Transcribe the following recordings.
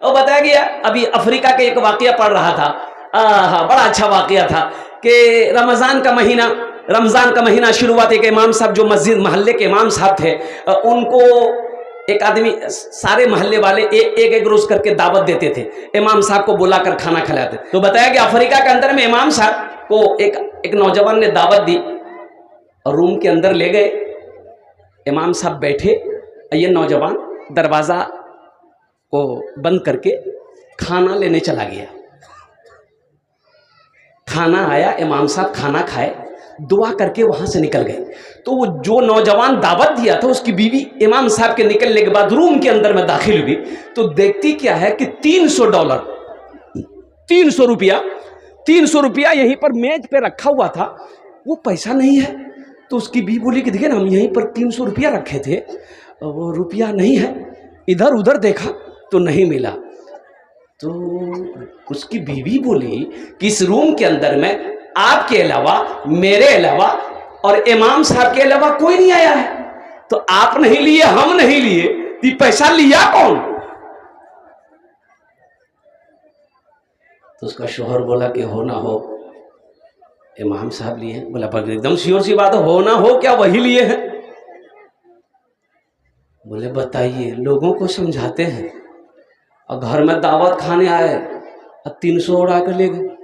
और बताया गया अभी अफ्रीका के एक वाकया पढ़ रहा था, हाँ बड़ा अच्छा वाकया था कि रमज़ान का महीना शुरू हुआ था। एक इमाम साहब जो मस्जिद मोहल्ले के इमाम साहब थे, उनको एक आदमी, सारे मोहल्ले वाले एक रोज करके दावत देते थे, इमाम साहब को बुलाकर खाना खिलाते। तो बताया कि अफ्रीका के अंदर में इमाम साहब को एक नौजवान ने दावत दी और रूम के अंदर ले गए। इमाम साहब बैठे, ये नौजवान दरवाज़ा को बंद करके खाना लेने चला गया। खाना आया, इमाम साहब खाना खाए, दुआ करके वहां से निकल गए। तो वो जो नौजवान दावत दिया था उसकी बीवी इमाम साहब के निकलने के बाद रूम के अंदर में दाखिल हुई, तो देखती क्या है कि $300 300 रुपया यहीं पर मेज पे रखा हुआ था, वो पैसा नहीं है। तो उसकी बीवी बोली कि देखिए ना, हम यहीं पर 300 रुपया रखे थे, वो रुपया नहीं है। इधर उधर देखा तो नहीं मिला। तो उसकी बीवी बोली कि इस रूम के अंदर में आपके अलावा, मेरे अलावा और इमाम साहब के अलावा कोई नहीं आया है, तो आप नहीं लिए, हम नहीं लिए, तो पैसा लिया कौन? तो उसका शोहर बोला कि हो ना हो इमाम साहब लिए हैं। बोला पर एकदम श्योर सी बात हो ना हो क्या वही लिए हैं? बोले बताइए, लोगों को समझाते हैं और घर में दावत खाने आए और 300 उड़ा कर ले गए।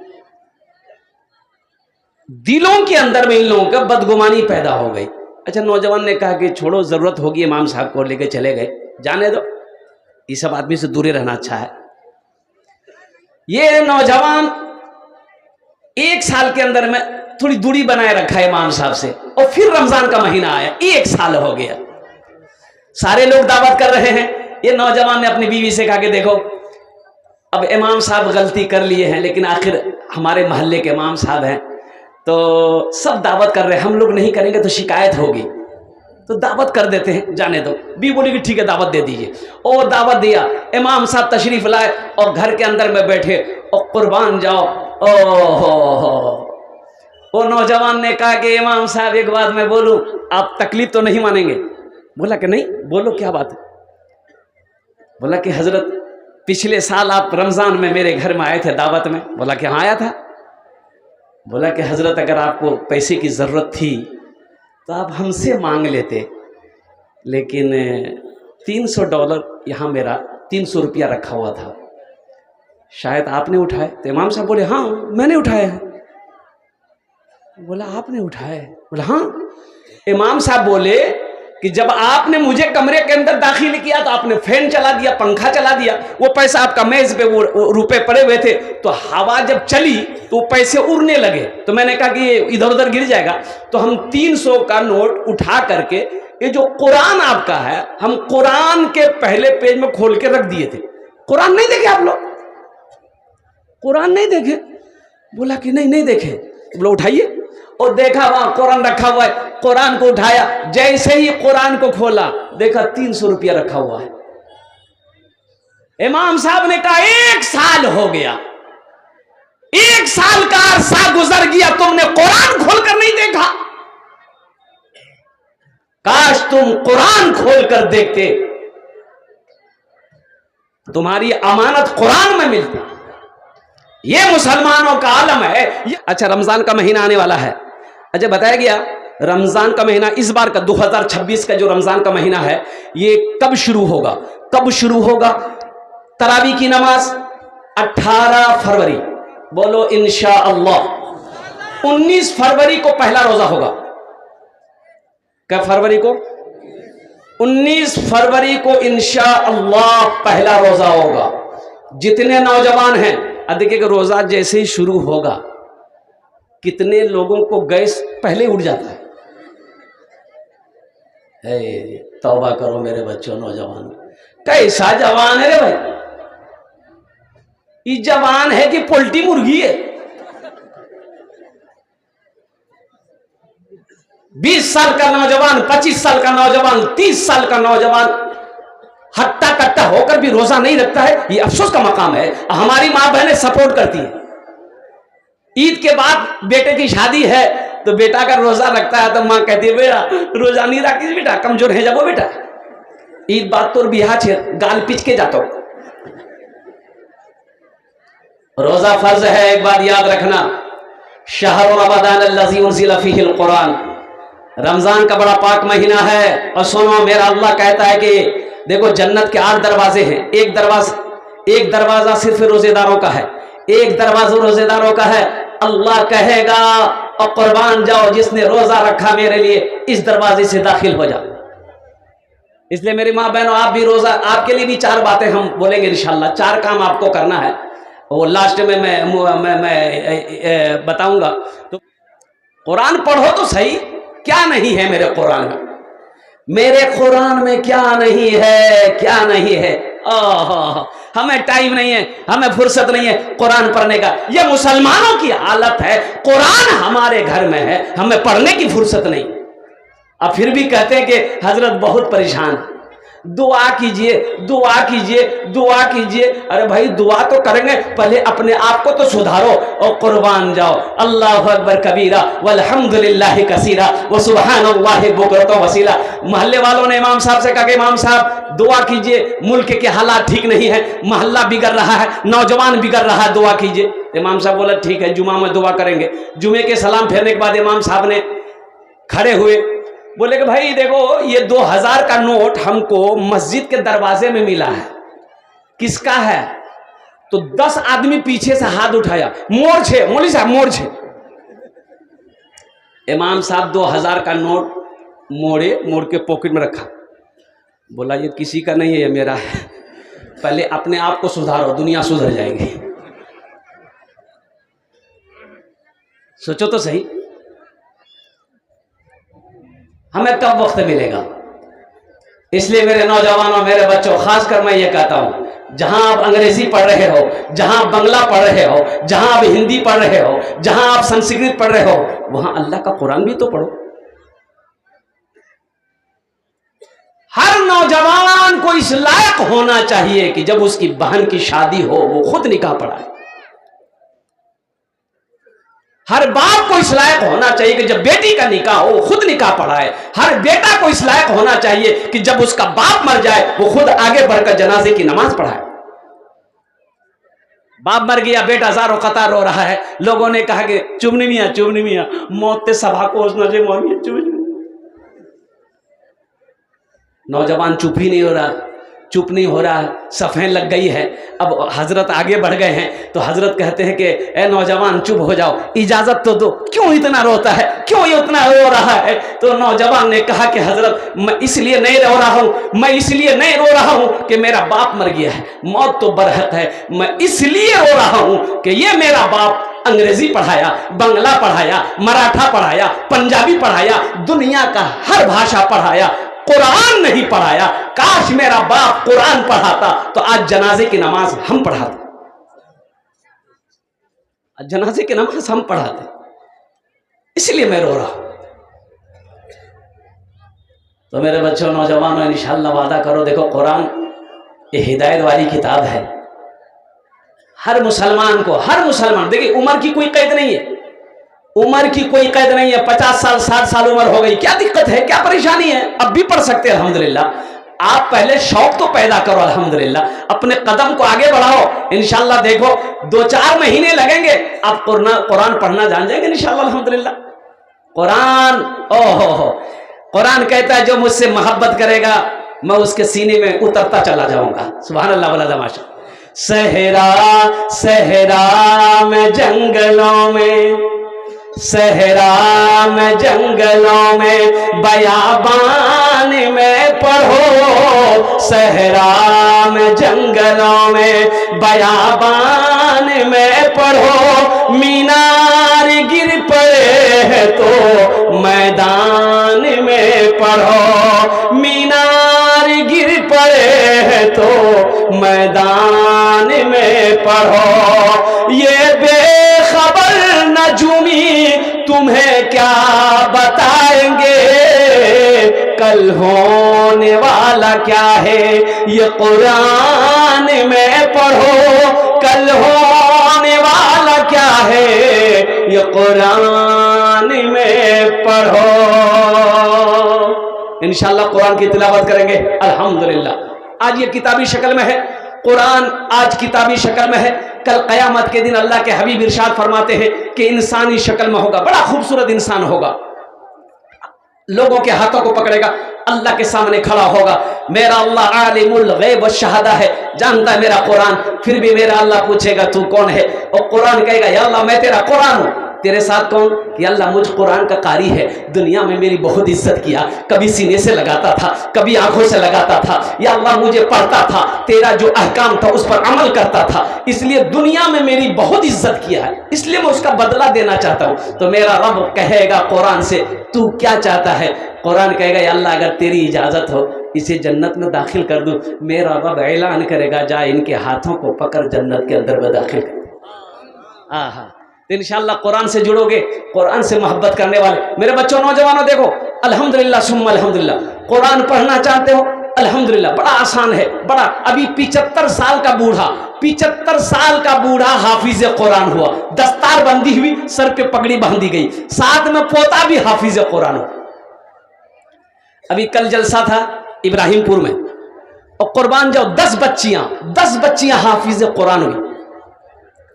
दिलों के अंदर में इन लोगों का बदगुमानी पैदा हो गई। अच्छा, नौजवान ने कहा कि छोड़ो, जरूरत होगी, इमाम साहब को लेके चले गए, जाने दो, ये सब आदमी से दूरी रहना अच्छा है। ये नौजवान 1 साल के अंदर में थोड़ी दूरी बनाए रखा है इमाम साहब से, और फिर रमजान का महीना आया, 1 साल हो गया, सारे लोग दावत कर रहे हैं। ये नौजवान ने अपनी बीवी से कहा कि देखो, अब इमाम साहब गलती कर लिए हैं, लेकिन आखिर हमारे मोहल्ले के इमाम साहब हैं, तो सब दावत कर रहे हैं, हम लोग नहीं करेंगे तो शिकायत होगी, तो दावत कर देते हैं, जाने दो। बीवी बोली कि ठीक है, दावत दे दीजिए। और दावत दिया, इमाम साहब तशरीफ लाए और घर के अंदर में बैठे और कुर्बान जाओ। ओहो, वो नौजवान ने कहा कि इमाम साहब एक बात मैं बोलूं, आप तकलीफ तो नहीं मानेंगे? बोला कि नहीं, बोलो क्या बात है? बोला कि हजरत, पिछले साल आप रमजान में मेरे घर में आए थे दावत में। बोला कि हाँ आया था। बोला कि हजरत, अगर आपको पैसे की ज़रूरत थी तो आप हमसे मांग लेते, लेकिन $300 यहाँ मेरा 300 रुपया रखा हुआ था, शायद आपने उठाए। तो इमाम साहब बोले हाँ मैंने उठाया है। बोला आपने उठाया है? बोला हाँ। इमाम साहब बोले कि जब आपने मुझे कमरे के अंदर दाखिल किया तो आपने फैन चला दिया, पंखा चला दिया, वो पैसा आपका मेज पे वो रुपए पड़े हुए थे, तो हवा जब चली तो पैसे उड़ने लगे। तो मैंने कहा कि ये इधर उधर गिर जाएगा, तो हम 300 का नोट उठा करके, ये जो कुरान आपका है, हम कुरान के पहले पेज में खोल के रख दिए थे। कुरान नहीं देखे आप लोग? कुरान नहीं देखे? बोला कि नहीं देखे। बोला उठाइए, और देखा वहां कुरान रखा हुआ है। कुरान को उठाया, जैसे ही कुरान को खोला देखा 300 रुपया रखा हुआ है। इमाम साहब ने कहा 1 साल हो गया, 1 साल का अरसा गुजर गया, तुमने कुरान खोलकर नहीं देखा। काश तुम कुरान खोलकर देखते, तुम्हारी अमानत कुरान में मिलती। ये मुसलमानों का आलम है। अच्छा, रमजान का महीना आने वाला है। अच्छा, बताया गया रमजान का महीना इस बार का 2026 का जो रमजान का महीना है, ये कब शुरू होगा? कब शुरू होगा? तरावी की नमाज 18 फरवरी, बोलो इंशाअल्लाह। 19 फरवरी को पहला रोजा होगा। क्या फरवरी को? 19 फरवरी को इंशाअल्लाह पहला रोजा होगा। जितने नौजवान हैं, देखिए कि रोजा जैसे ही शुरू होगा, कितने लोगों को गैस पहले उड़ जाता है। तौबा करो मेरे बच्चों, नौजवान कैसा जवान है रे भाई, ये जवान है कि पोल्ट्री मुर्गी है? 20 साल का नौजवान, 25 साल का नौजवान, 30 साल का नौजवान हट्टा कट्टा होकर भी रोजा नहीं रखता है, ये अफसोस का मकाम है। हमारी माँ बहनें सपोर्ट करती है। ईद के बाद बेटे की शादी है तो बेटा अगर रोजा रखता है तो माँ कहती है बेटा रोजा नहीं रखी बेटा, कमजोर है जब वो बेटा। ईद बात तो बिहा छे गाल पिच के जाता रोजा फर्ज है, एक बात याद रखना, शहर रमज़ान अल्लज़ी उन्ज़िला फ़ीहिल कुरान, रमजान का बड़ा पाक महीना है। और सुनो, मेरा अल्लाह कहता है कि देखो जन्नत के 8 दरवाजे हैं, एक दरवाजा सिर्फ रोजेदारों का है, एक दरवाजा रोजेदारों का है। अल्लाह कहेगा और कुर्बान जाओ जिसने रोजा रखा मेरे लिए, इस दरवाजे से दाखिल हो जाओ। इसलिए मेरी माँ बहनों, आप भी रोजा, आपके लिए भी 4 बातें हम बोलेंगे इंशाल्लाह, 4 काम आपको करना है, वो लास्ट में मैं बताऊंगा। तो कुरान पढ़ो तो सही, क्या नहीं है मेरे कुरान में, मेरे कुरान में क्या नहीं है, क्या नहीं है। हमें टाइम नहीं है, हमें फुर्सत नहीं है कुरान पढ़ने का। ये मुसलमानों की हालत है, कुरान हमारे घर में है, हमें पढ़ने की फुर्सत नहीं। अब फिर भी कहते हैं कि हजरत बहुत परेशान, दुआ कीजिए, दुआ कीजिए, दुआ कीजिए। अरे भाई दुआ तो करेंगे, पहले अपने आप को तो सुधारो और कुर्बान जाओ। अल्लाहु अकबर कबीरा वल्हम्दुलिल्लाहि कसीरा व सुब्हानल्लाहि बुकरतन वसीला। मोहल्ले वालों ने इमाम साहब से कहा कि इमाम साहब दुआ कीजिए, मुल्क के हालात ठीक नहीं है, मोहल्ला बिगड़ रहा है, नौजवान बिगड़ रहा है, दुआ कीजिए। इमाम साहब बोला ठीक है, जुमा में दुआ करेंगे। जुमे के सलाम फेरने के बाद इमाम साहब ने खड़े हुए, बोले कि भाई देखो ये 2000 का नोट हमको मस्जिद के दरवाजे में मिला है, किसका है? तो 10 आदमी पीछे से हाथ उठाया, मोड़ छे मौली साहब, मोड़ छे। इमाम साहब 2000 का नोट मोड़ के पॉकेट में रखा, बोला ये किसी का नहीं है, ये मेरा है, पहले अपने आप को सुधारो, दुनिया सुधर जाएगी। सोचो तो सही, हमें कब वक्त मिलेगा? इसलिए मेरे नौजवानों, मेरे बच्चों, खासकर मैं ये कहता हूं, जहां आप अंग्रेजी पढ़ रहे हो, जहां आप बंगला पढ़ रहे हो, जहां आप हिंदी पढ़ रहे हो, जहां आप संस्कृत पढ़ रहे हो, वहां अल्लाह का कुरान भी तो पढ़ो। हर नौजवान को इस लायक होना चाहिए कि जब उसकी बहन की शादी हो वो खुद निकाह पढ़ाए। हर बाप को इस लायक होना चाहिए कि जब बेटी का निकाह हो वो खुद निकाह पढ़ाए। हर बेटा को इस लायक होना चाहिए कि जब उसका बाप मर जाए वो खुद आगे बढ़कर जनाजे की नमाज पढ़ाए। बाप मर गया, बेटा ज़ारो कतार रो रहा है, लोगों ने कहा कि चुभनी मियाँ मौत ते सभा को नौजवान चुप ही नहीं हो रहा, चुप नहीं हो रहा, सफ़ें लग गई है। अब हजरत आगे बढ़ गए हैं तो हजरत कहते हैं कि ए नौजवान चुप हो जाओ, इजाज़त तो दो, क्यों इतना रोता है, क्यों ये उतना रो रहा है? तो नौजवान ने कहा कि हजरत मैं इसलिए नहीं रो रहा हूँ, मैं इसलिए नहीं रो रहा हूँ कि मेरा बाप मर गया है, मौत तो बरहक है, मैं इसलिए रो रहा हूँ कि ये मेरा बाप अंग्रेजी पढ़ाया, बंगला पढ़ाया, मराठा पढ़ाया, पंजाबी पढ़ाया, दुनिया का हर भाषा पढ़ाया, कुरान नहीं पढ़ाया। काश मेरा बाप कुरान पढ़ाता तो आज जनाजे की नमाज हम पढ़ाते, आज जनाजे की नमाज हम पढ़ाते, इसलिए मैं रो रहा हूं। तो मेरे बच्चों, नौजवानों, इंशाअल्लाह वादा करो, देखो कुरान ये हिदायत वाली किताब है। हर मुसलमान को, हर मुसलमान, देखिए उम्र की कोई कैद नहीं है, उम्र की कोई कैद नहीं है। 50 साल 60 साल उम्र हो गई, क्या दिक्कत है, क्या परेशानी है? अब भी पढ़ सकते हैं अल्हम्दुलिल्लाह। आप पहले शौक तो पैदा करो अल्हम्दुलिल्लाह, अपने कदम को आगे बढ़ाओ। इंशाल्लाह देखो 2-4 महीने लगेंगे, आप कुरान पढ़ना जान जाएंगे इंशाल्लाह अल्हम्दुलिल्लाह। कुरान, ओहो, कुरान कहता है जो मुझसे मोहब्बत करेगा मैं उसके सीने में उतरता चला जाऊंगा। सुभान अल्लाह वला तमाशा। सहरा सहरा में जंगलों में, सहरा में जंगलों में, बयाबान में पढ़ो, सहरा में जंगलों में, बयाबान में पढ़ो, मीनार गिर पड़े है तो मैदान में पढ़ो, मीनार गिर पड़े है तो मैदान में पढ़ो। ये बेखबर नजूमी तुम्हें क्या बताएंगे, कल होने वाला क्या है ये कुरान में पढ़ो, कल होने वाला क्या है ये कुरान में पढ़ो। इंशाअल्लाह कुरान की तिलावत करेंगे अल्हम्दुलिल्लाह। आज ये किताबी शक्ल में है कुरान, आज किताबी शक्ल में है। कल क़यामत के दिन अल्लाह के हबीब इरशाद फरमाते हैं कि इंसानी शक्ल में होगा, बड़ा खूबसूरत इंसान होगा, लोगों के हाथों को पकड़ेगा, अल्लाह के सामने खड़ा होगा। मेरा अल्लाह आलिमुल गैब व शहादा है, जानता है मेरा कुरान, फिर भी मेरा अल्लाह पूछेगा तू कौन है? और कुरान कहेगा या अल्लाह मैं तेरा कुरान हूँ। तेरे साथ कौन? कि अल्लाह मुझ कुरान का कारी है, दुनिया में मेरी बहुत इज्जत किया, कभी सीने से लगाता था, कभी आंखों से लगाता था, या अल्लाह मुझे पढ़ता था, तेरा जो अहकाम था उस पर अमल करता था, इसलिए दुनिया में मेरी बहुत इज्जत किया है, इसलिए मैं उसका बदला देना चाहता हूँ। तो मेरा रब कहेगा कुरान से तू क्या चाहता है? कुरान कहेगा या अल्लाह अगर तेरी इजाज़त हो इसे जन्नत में दाखिल कर दूँ। मेरा रब ऐलान करेगा जा इनके हाथों को पकड़ जन्नत के अंदर में दाखिल कर। हाँ, तो इंशाअल्लाह कुरान से जुड़ोगे, कुरान से मोहब्बत करने वाले मेरे बच्चों, नौजवानों, देखो अल्हम्दुलिल्लाह सुम्मा अल्हम्दुलिल्लाह, कुरान पढ़ना चाहते हो अल्हम्दुलिल्लाह, बड़ा आसान है, बड़ा। अभी 75 साल का बूढ़ा, 75 साल का बूढ़ा हाफिज कुरान हुआ, दस्तार बंदी हुई, सर पे पगड़ी बांधी गई, साथ में पोता भी हाफिज कुरान हो। अभी कल जलसा था इब्राहिमपुर में, और कुर्बान जाओ 10 बच्चियां हाफिज कुरान हुई,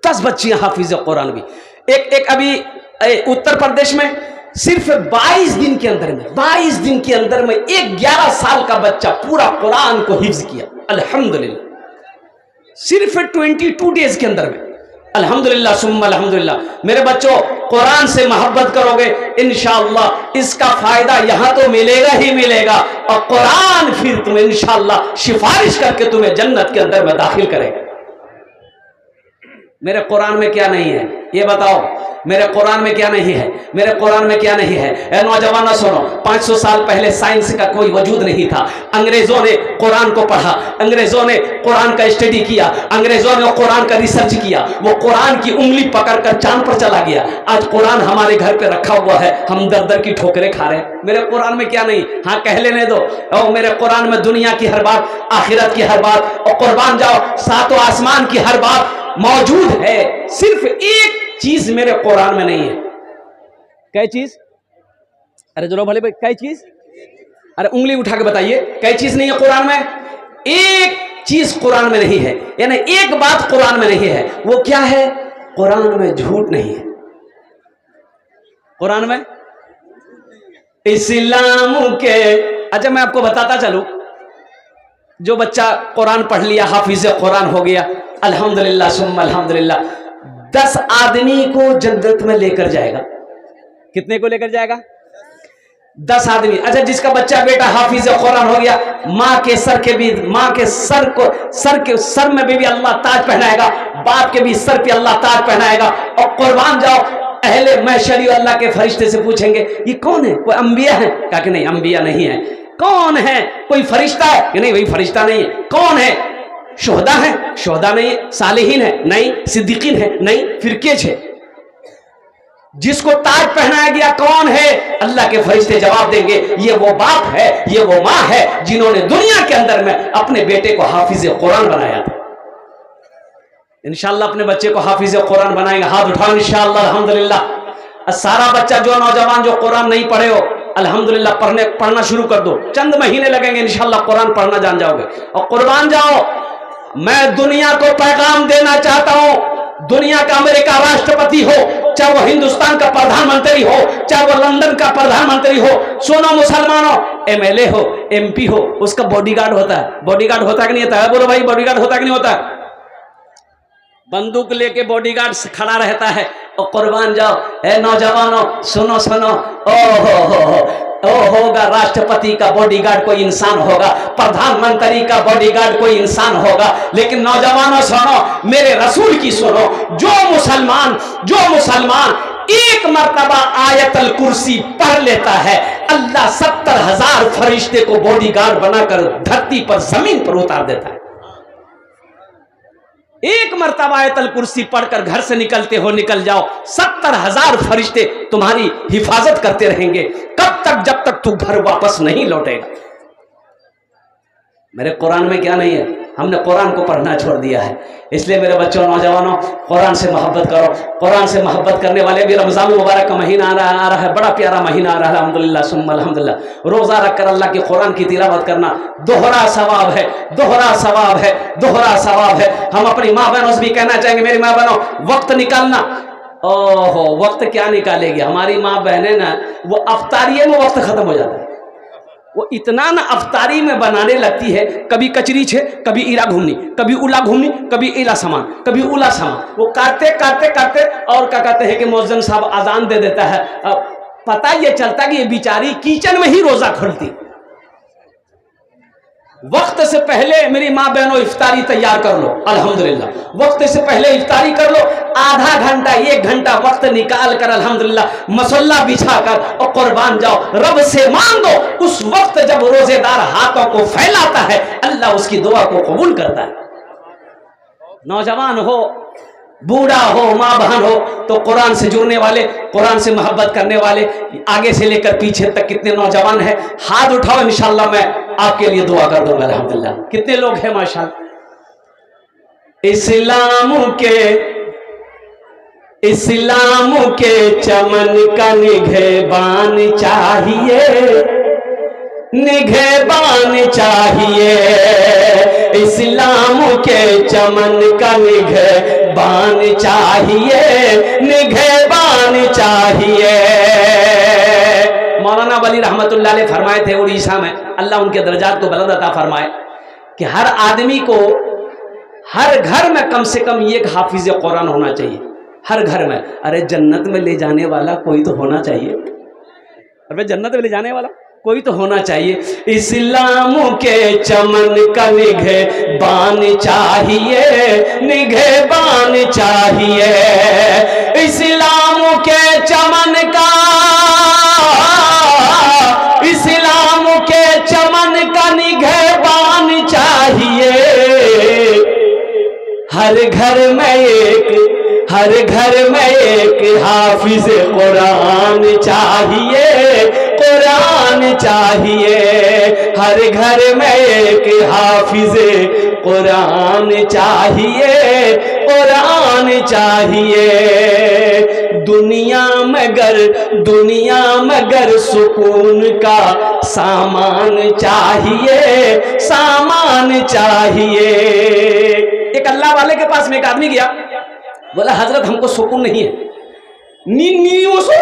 10 बच्चियां हाफिज कुरान हुई। एक अभी उत्तर प्रदेश में सिर्फ 22 दिन के अंदर में एक 11 साल का बच्चा पूरा कुरान को हिफ्ज किया, अल्हम्दुलिल्लाह, सिर्फ 22 डेज के अंदर में, अल्हम्दुलिल्लाह सुम्मा अल्हम्दुलिल्लाह। मेरे बच्चों, कुरान से मोहब्बत करोगे इंशाअल्लाह इसका फायदा यहां तो मिलेगा ही मिलेगा, और कुरान फिर तुम्हें इंशाअल्लाह सिफारिश करके तुम्हें जन्नत के अंदर में दाखिल करेगा। मेरे कुरान में क्या नहीं है ये बताओ? मेरे कुरान में क्या नहीं है? मेरे कुरान में क्या नहीं है? ए नौजवानों सुनो, 500 साल पहले साइंस का कोई वजूद नहीं था, अंग्रेजों ने कुरान को पढ़ा, अंग्रेजों ने कुरान का स्टडी किया, अंग्रेजों ने कुरान का रिसर्च किया, वो कुरान की उंगली पकड़कर चांद पर चला गया। आज कुरान हमारे घर पे रखा हुआ है, हम दर दर की ठोकरें खा रहे हैं। मेरे कुरान में क्या नहीं? हाँ कह लेने दो। और मेरे कुरान में दुनिया की हर बात, आखिरत की हर बात, और कुर्बान जाओ सातों आसमान की हर बात मौजूद है। सिर्फ एक चीज मेरे कुरान में नहीं है। क्या चीज? अरे जरो भले भाई, क्या चीज? अरे उंगली उठा के बताइए, क्या चीज नहीं है कुरान में? एक चीज कुरान में नहीं है, यानी एक बात कुरान में नहीं है। वो क्या है? कुरान में झूठ नहीं है। कुरान में इस्लाम के, अच्छा मैं आपको बताता चलूं, जो बच्चा कुरान पढ़ लिया, हाफिज कुरान हो गया, अल्हम्दुलिल्लाह सुम्मा अल्हम्दुलिल्लाह, 10 आदमी को जन्नत में लेकर जाएगा। कितने को लेकर जाएगा? 10 आदमी। अच्छा जिसका बच्चा बेटा हाफिज कुरान हो गया, माँ के सर के भी, माँ के सर को, सर में भी अल्लाह ताज पहनाएगा, बाप के भी सर पे अल्लाह ताज पहनाएगा। और कुर्बान जाओ अहले महशर अल्लाह के फरिश्ते से पूछेंगे ये कौन है? कोई अंबिया है? कहा कि नहीं अंबिया नहीं है। कौन है? कोई फरिश्ता है? कि नहीं भाई फरिश्ता नहीं है। कौन है? शुहदा है? शुहदा नहीं है। सालिहीन है? नहीं। सिद्दीकीन है? नहीं। फिर केच है। जिसको ताज पहनाया गया कौन है? अल्लाह के फरिश्ते जवाब देंगे ये वो बाप है, ये वो माँ है जिन्होंने दुनिया के अंदर में अपने बेटे को हाफिज कुरान बनाया था। इंशाअल्लाह अपने बच्चे को हाफिज कुरान बनाएंगे। हाथ उठाओ इंशाअल्लाह अल्हम्दुलिल्लाह। सारा बच्चा जो नौजवान जो कुरान नहीं पढ़े हो, अल्हम्दुलिल्लाह पढ़ना शुरू कर दो। चंद महीने लगेंगे इंशाअल्लाह कुरान पढ़ना जान जाओगे। और कुर्बान जाओ, मैं दुनिया को पैगाम देना चाहता हूं। दुनिया का अमेरिका राष्ट्रपति हो, चाहे वो हिंदुस्तान का प्रधानमंत्री हो, चाहे वो लंदन का प्रधानमंत्री हो, सुनो मुसलमानों, एमएलए हो, एमपी हो, उसका बॉडीगार्ड होता है। बॉडीगार्ड होता है कि नहीं होता है? बोलो भाई बॉडीगार्ड होता है कि नहीं होता है? बंदूक लेके बॉडीगार्ड खड़ा रहता है। और कुर्बान जाओ ए नौजवानों, सुनो सुनो, ओ होगा राष्ट्रपति का बॉडीगार्ड कोई इंसान होगा, प्रधानमंत्री का बॉडीगार्ड कोई इंसान होगा, लेकिन नौजवानों सुनो, मेरे रसूल की सुनो, जो मुसलमान एक मर्तबा आयतल कुर्सी पढ़ लेता है, अल्लाह 70,000 फरिश्ते को बॉडीगार्ड बनाकर धरती पर जमीन पर उतार देता है। एक मर्तबा आयतल कुर्सी पढ़कर घर से निकलते हो, निकल जाओ, 70,000 फरिश्ते तुम्हारी हिफाजत करते रहेंगे। कब तक? जब तक तू घर वापस नहीं लौटेगा। मेरे कुरान में क्या नहीं है? हमने कुरान को पढ़ना छोड़ दिया है। इसलिए मेरे बच्चों, नौजवानों, कुरान से मोहब्बत करो। कुरान से मोहब्बत करने वाले भी रमज़ान मुबारक का महीना आ रहा है, बड़ा प्यारा महीना आ रहा है। अल्हम्दुलिल्लाह सुम्मा अल्हम्दुलिल्लाह। रोज़ा रख कर अल्लाह के कुरान की तिलावत करना दोहरा सवाब है, दोहरा सवाब है, दोहरा सवाब है। हम अपनी माँ बहनों से भी कहना चाहेंगे, मेरी माँ बहनों, वक्त निकालना। ओहो, वक्त क्या निकालेगी हमारी माँ बहनें ना, वो अफ्तारिये में वक्त खत्म हो जाता है। वो इतना ना अफ्तारी में बनाने लगती है, कभी कचरी छे, कभी ईरा घूमनी, कभी उला घूमनी, कभी इला सामान, कभी उला सामान। वो काटते काटते काटते और क्या कहते हैं कि मौज़िन साहब अजान दे देता है। पता ये चलता कि ये बेचारी किचन में ही रोजा खोलती। वक्त से पहले मेरी माँ बहनों इफ्तारी तैयार कर लो। अल्हम्दुलिल्लाह, वक्त से पहले इफ्तारी कर लो। आधा घंटा 1 घंटा वक्त निकाल कर अल्हम्दुलिल्लाह मसल्ला बिछा कर और कुर्बान जाओ, रब से मांग दो। उस वक्त जब रोजेदार हाथों को फैलाता है, अल्लाह उसकी दुआ को कबूल करता है। नौजवान हो, बूढ़ा हो, माँ बहन हो, तो कुरान से जुड़ने वाले, कुरान से मोहब्बत करने वाले, आगे से लेकर पीछे तक कितने नौजवान हैं, हाथ उठाओ, इंशाअल्लाह मैं आपके लिए दुआ कर दूंगा। अल्हम्दुलिल्लाह, कितने लोग हैं माशाअल्लाह। इस्लाम के चमन का निगहबान चाहिए, निगहबान चाहिए। इस्लाम के चमन का निगहबान चाहिए, निगहबान चाहिए। मौलाना वली रहमतुल्लाह अलैह फरमाए थे उड़ीसा में, अल्लाह उनके दर्जात को बुलंद अता फरमाए, कि हर आदमी को हर घर में कम से कम एक हाफिज कुरान होना चाहिए, हर घर में। अरे जन्नत में ले जाने वाला कोई तो होना चाहिए, अरे जन्नत में ले जाने वाला कोई तो होना चाहिए। इस्लाम के चमन का निगहबान चाहिए, निगहबान चाहिए। इस्लाम के चमन का, इस्लाम के चमन का निगहबान चाहिए। हर घर में एक, हर घर में एक हाफिज कुरान चाहिए, कुरान चाहिए। हर घर में एक हाफिज कुरान चाहिए, कुरान चाहिए। दुनिया में गर सुकून का सामान चाहिए, सामान चाहिए। एक अल्लाह वाले के पास में एक आदमी गया, बोला हजरत हमको सुकून नहीं है, नींद सो।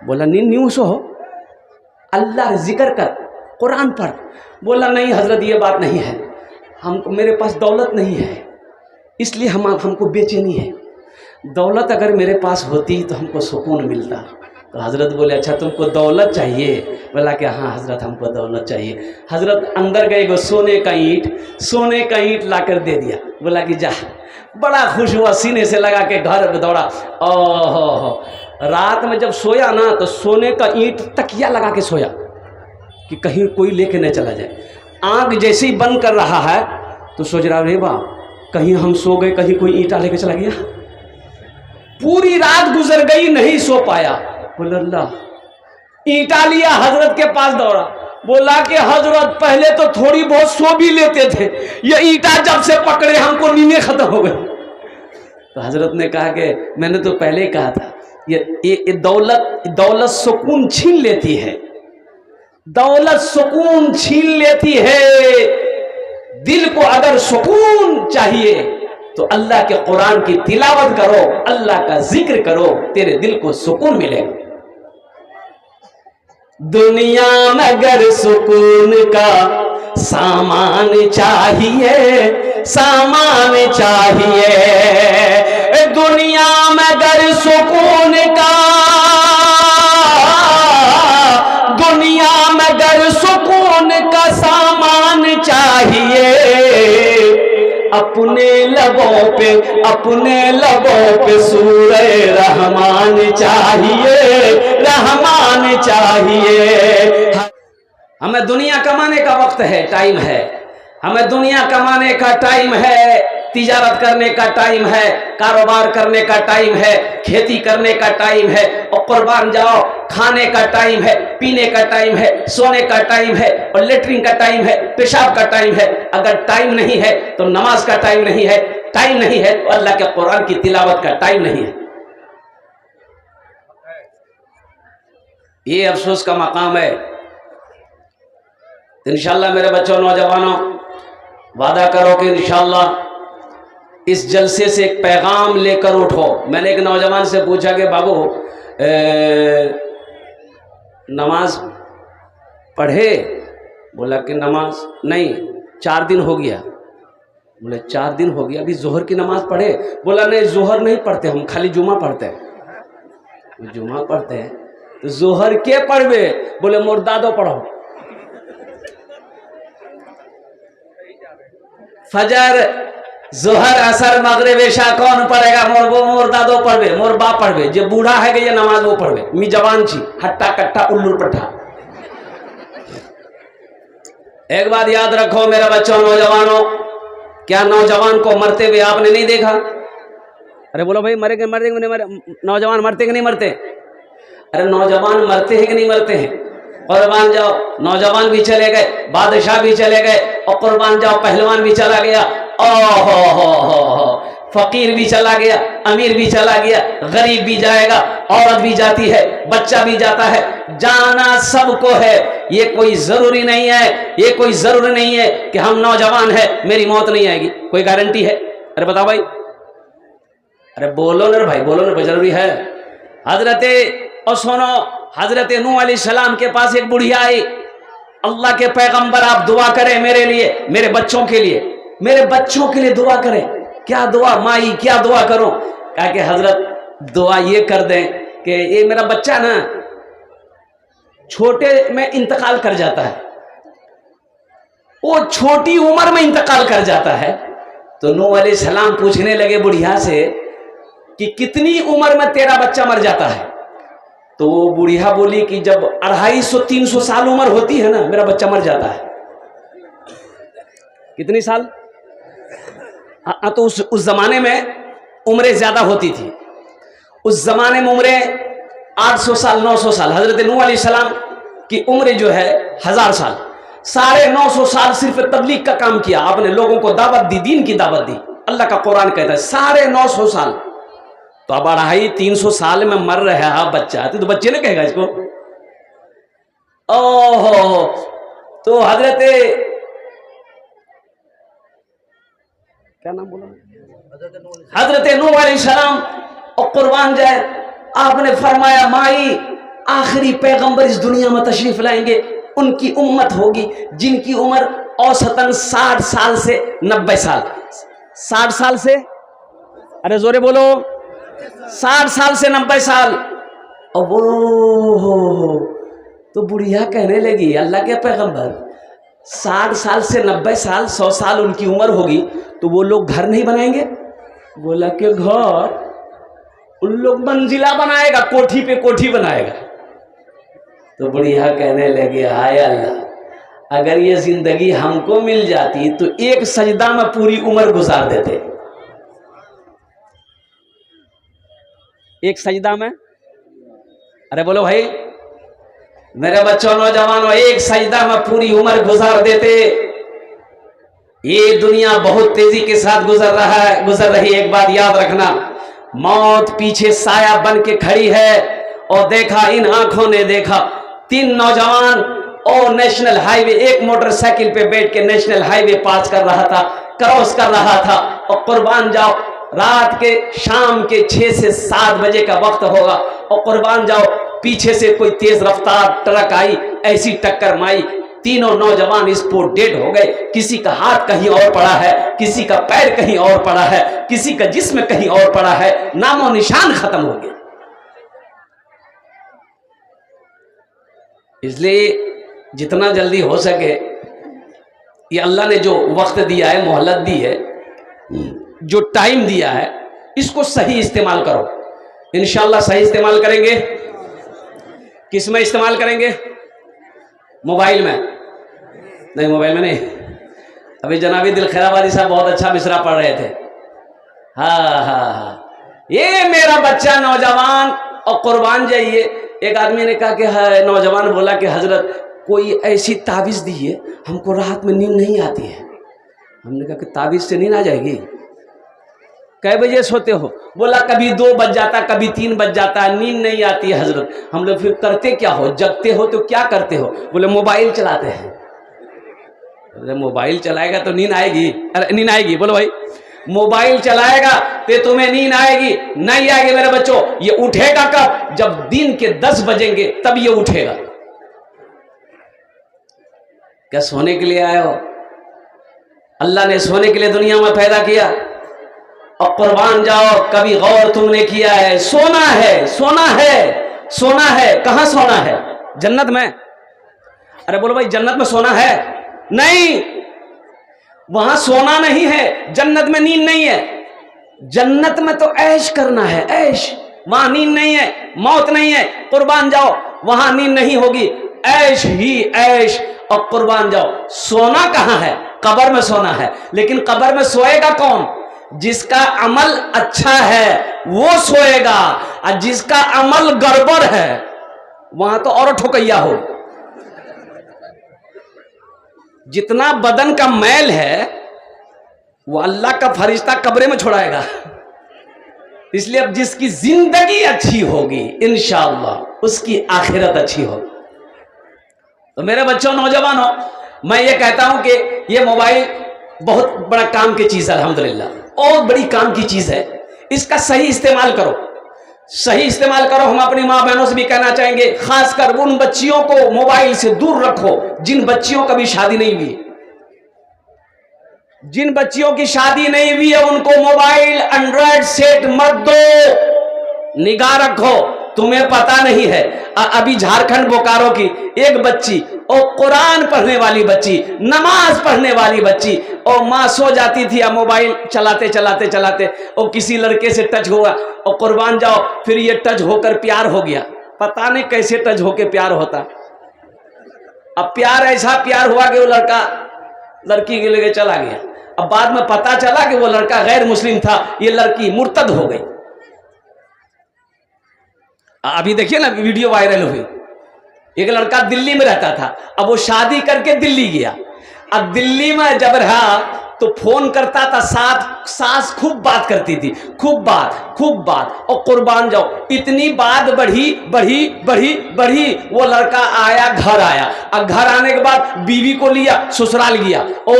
बोला नींद सो हो, अल्लाह जिक्र कर, कुरान पढ़। बोला नहीं हजरत ये बात नहीं है, हमको, मेरे पास दौलत नहीं है, इसलिए हमको बेचैनी है। दौलत अगर मेरे पास होती तो हमको सुकून मिलता। तो हजरत बोले अच्छा तुमको दौलत चाहिए? बोला कि हाँ हजरत हमको दौलत चाहिए। हजरत अंदर गए गो सोने का ईंट ला कर दे दिया। बोला कि जा। बड़ा खुश हुआ, सीने से लगा के घर दौड़ा। ओहो, रात में जब सोया ना तो सोने का ईंट तकिया लगा के सोया कि कहीं कोई लेके न चला जाए। आँख जैसे ही बंद कर रहा है तो सोच रहा रे बा कहीं हम सो गए, कहीं कोई ईंटा लेके चला गया। पूरी रात गुजर गई, नहीं सो पाया। बोला अल्लाह, ईंटा लिया, हजरत के पास दौड़ा। बोला कि हजरत पहले तो थोड़ी बहुत सो भी लेते थे, ये ईंटा जब से पकड़े हमको नींदें खत्म हो गई। तो हजरत ने कहा कि मैंने तो पहले ही कहा था, ये दौलत सुकून छीन लेती है, दौलत सुकून छीन लेती है। दिल को अगर सुकून चाहिए तो अल्लाह के कुरान की तिलावत करो, अल्लाह का जिक्र करो, तेरे दिल को सुकून मिलेगा। दुनिया में अगर सुकून का सामान चाहिए, सामान चाहिए। दुनिया में अगर सुकून का, दुनिया में अगर सुकून का सामान चाहिए, अपने लबों पे सूरे रहमान चाहिए, रहमान चाहिए। हमें दुनिया कमाने का वक्त है, टाइम है, हमें दुनिया कमाने का टाइम है। तिजारत करने का टाइम है, कारोबार करने का टाइम है, खेती करने का टाइम है, और कुर्बान जाओ खाने का टाइम है, पीने का टाइम है, सोने का टाइम है, और लेटरिन का टाइम है, पेशाब का टाइम है। अगर टाइम नहीं है तो नमाज का टाइम नहीं है, टाइम नहीं है तो अल्लाह के कुरान की तिलावत का टाइम नहीं है। ये अफसोस का मकाम है। इंशाअल्लाह मेरे बच्चों, नौजवानों, वादा करो कि इंशाअल्लाह इस जलसे से एक पैगाम लेकर उठो। मैंने एक नौजवान से पूछा कि बाबू नमाज पढ़े? बोला कि नमाज नहीं, 4 दिन हो गया। बोले 4 दिन हो गया, अभी जोहर की नमाज पढ़े? बोला नहीं, जोहर नहीं पढ़ते हम, खाली जुमा पढ़ते हैं। जुमा पढ़ते हैं तो जोहर के पढ़वे? बोले मुर्दादो पढ़ो। फजर, जोहर, असर, मगरिब, इशा कौन पढ़ेगा? मोर मुर्दादो पढ़वे, मोर बाप पढ़वे। जो बूढ़ा है कि ये नमाज वो पढ़वे। मी जवान छी, हट्टा कट्टा उल्लू पट्टा। एक बात याद रखो मेरे बच्चों, नौजवानों, क्या नौजवान को मरते हुए आपने नहीं देखा? अरे बोलो भाई, मरे नौजवान मरते कि नहीं मरते? अरे नौजवान मरते हैं कि नहीं मरते हैं? कुर्बान जाओ, नौजवान भी चले गए, बादशाह भी चले गए, और कुर्बान जाओ पहलवान भी चला गया, हो, फकीर भी चला गया, अमीर भी चला गया, गरीब भी जाएगा, औरत भी जाती है, बच्चा भी जाता है। जाना सबको है, ये कोई जरूरी नहीं है, ये कोई जरूरी नहीं है कि हम नौजवान है मेरी मौत नहीं आएगी, कोई गारंटी है? अरे बताओ भाई, अरे बोलो ना भाई, बोलो ना, जरूरी है। हजरते और सुनो, हजरत नूह अलैहिस्सलाम के पास एक बुढ़िया आई। अल्लाह के पैगंबर आप दुआ करें मेरे लिए, मेरे बच्चों के लिए, मेरे बच्चों के लिए दुआ करें। क्या दुआ माई, क्या दुआ करूं? कहा कि हजरत दुआ ये कर दें कि ये मेरा बच्चा ना छोटे में इंतकाल कर जाता है, वो छोटी उम्र में इंतकाल कर जाता है। तो नूह अलैहिस्सलाम पूछने लगे बुढ़िया से कि कितनी उम्र में तेरा बच्चा मर जाता है? तो वो बुढ़िया बोली कि जब 250-300 साल उम्र होती है ना, मेरा बच्चा मर जाता है। कितनी साल? हाँ, तो उस जमाने में उम्रें ज्यादा होती थी। उस जमाने में उम्रें 800 साल, 900 साल। हजरत नूह अलैहिस्सलाम की उम्र जो है 1000 साल। 950 साल सिर्फ तबलीग का काम किया आपने, लोगों को दावत दी, दीन की दावत दी। अल्लाह का कुरान कहता है 950 साल। तो अब 250-300 साल में मर रहा है बच्चा, तो बच्चे ने कहेगा इसको। ओहो, तो क्या नाम बोला? हजरत नूह अलैहिस्सलाम और कुर्बान जाए, आपने फरमाया माई आखिरी पैगंबर इस दुनिया में तशरीफ लाएंगे, उनकी उम्मत होगी जिनकी उम्र औसतन 60 साल से 90 साल। 60 साल से, अरे जोरे बोलो, 60 साल से 90 साल। और वो तो बुढ़िया कहने लगी अल्लाह के पैगंबर 60 साल से 90 साल, 100 साल उनकी उम्र होगी, तो वो लोग घर नहीं बनाएंगे? बोला कि घर उन लोग मंजिला बनाएगा, कोठी पे कोठी बनाएगा। तो बुढ़िया कहने लगे हाय अल्लाह, अगर ये जिंदगी हमको मिल जाती तो एक सजदा में पूरी उम्र गुजार देते। एक सजदा में, अरे बोलो भाई मेरे बच्चों, नौजवानों, एक सजदा में पूरी उम्र गुजार देते। ये दुनिया बहुत तेजी के साथ गुजर रही। एक बात याद रखना, मौत पीछे साया बन के खड़ी है। और देखा, इन आंखों ने देखा 3 नौजवान और नेशनल हाईवे, एक मोटरसाइकिल पे बैठ के नेशनल हाईवे पास कर रहा था, क्रॉस कर रहा था। और कुर्बान जाओ, रात के शाम के 6 से 7 बजे का वक्त होगा, और कुर्बान जाओ पीछे से कोई तेज रफ्तार ट्रक आई, ऐसी टक्कर मारी, तीनों नौजवान स्पॉट डेड हो गए। किसी का हाथ कहीं और पड़ा है, किसी का पैर कहीं और पड़ा है, किसी का जिस्म कहीं और पड़ा है, नामो निशान खत्म हो गया। इसलिए जितना जल्दी हो सके, ये अल्लाह ने जो वक्त दिया है, मोहलत दी है, जो टाइम दिया है, इसको सही इस्तेमाल करो। इंशाअल्लाह सही इस्तेमाल करेंगे। किस में इस्तेमाल करेंगे? मोबाइल में नहीं, मोबाइल में नहीं। अभी जनाबी दिल खैराबादी साहब बहुत अच्छा मिसरा पढ़ रहे थे। हाँ हाँ हाँ, ये मेरा बच्चा नौजवान और कुर्बान जाइए। एक आदमी ने कहा कि है, नौजवान बोला कि हजरत कोई ऐसी ताबीज़ दीजिए, हमको रात में नींद नहीं आती है। हमने कहा कि ताबीज़ से नींद आ जाएगी? कै बजे सोते हो? बोला कभी 2 बज जाता, कभी 3 बज जाता, नींद नहीं आती है हजरत। हम लोग फिर करते क्या हो? जगते हो तो क्या करते हो? बोले मोबाइल चलाते हैं। अरे मोबाइल चलाएगा तो नींद आएगी? अरे नींद आएगी? बोलो भाई, मोबाइल चलाएगा तो तुम्हें नींद आएगी? नहीं आएगी मेरे बच्चों। ये उठेगा कब? जब दिन के 10 बजेंगे तब ये उठेगा। क्या सोने के लिए आए हो? अल्लाह ने सोने के लिए दुनिया में पैदा किया। और कुर्बान जाओ, कभी गौर तुमने किया है? सोना है, सोना है, सोना है। कहां सोना है? जन्नत में। अरे बोलो भाई, जन्नत में सोना है? नहीं, वहां सोना नहीं है। जन्नत में नींद नहीं है। जन्नत में तो ऐश करना है, ऐश। वहां नींद नहीं है, मौत नहीं है। कुर्बान जाओ, वहां नींद नहीं होगी, ऐश ही ऐश। और कुर्बान जाओ, सोना कहां है? कब्र में सोना है। लेकिन कब्र में सोएगा कौन? जिसका अमल अच्छा है वो सोएगा, और जिसका अमल गड़बड़ है वहां तो और ठोकैया हो। जितना बदन का मैल है वो अल्लाह का फरिश्ता कब्रे में छोड़ाएगा। इसलिए अब जिसकी जिंदगी अच्छी होगी इंशाअल्लाह उसकी आखिरत अच्छी होगी। तो मेरे बच्चों, नौजवानों, मैं ये कहता हूं कि ये मोबाइल बहुत बड़ा काम की चीज है, अल्हम्दुलिल्लाह, और बड़ी काम की चीज है। इसका सही इस्तेमाल करो, सही इस्तेमाल करो। हम अपनी माँ बहनों से भी कहना चाहेंगे, खासकर उन बच्चियों को मोबाइल से दूर रखो जिन बच्चियों का भी शादी नहीं हुई। जिन बच्चियों की शादी नहीं हुई है उनको मोबाइल एंड्रॉयड सेट मत दो, निगाह रखो। तुम्हें पता नहीं है, अभी झारखंड बोकारो की एक बच्ची, और कुरान पढ़ने वाली बच्ची, नमाज पढ़ने वाली बच्ची, और माँ सो जाती थी, अब मोबाइल चलाते चलाते चलाते और किसी लड़के से टच हुआ, और कुर्बान जाओ फिर ये टच होकर प्यार हो गया। पता नहीं कैसे टच होकर प्यार होता। अब प्यार ऐसा प्यार हुआ कि वो लड़का लड़की के लेके चला गया। अब बाद में पता चला कि वो लड़का गैर मुस्लिम था, ये लड़की मुर्तद हो गई। अभी देखिए ना, वीडियो वायरल हुई। एक लड़का दिल्ली में रहता था, अब वो शादी करके दिल्ली गया। अब दिल्ली में जब रहा तो फोन करता था, सास खूब बात करती थी, खूब बात। और कुर्बान जाओ, इतनी बात बढ़ी बढ़ी बढ़ी बढ़ी, वो लड़का आया, घर आया। अब घर आने के बाद बीवी को लिया, ससुराल गया। ओ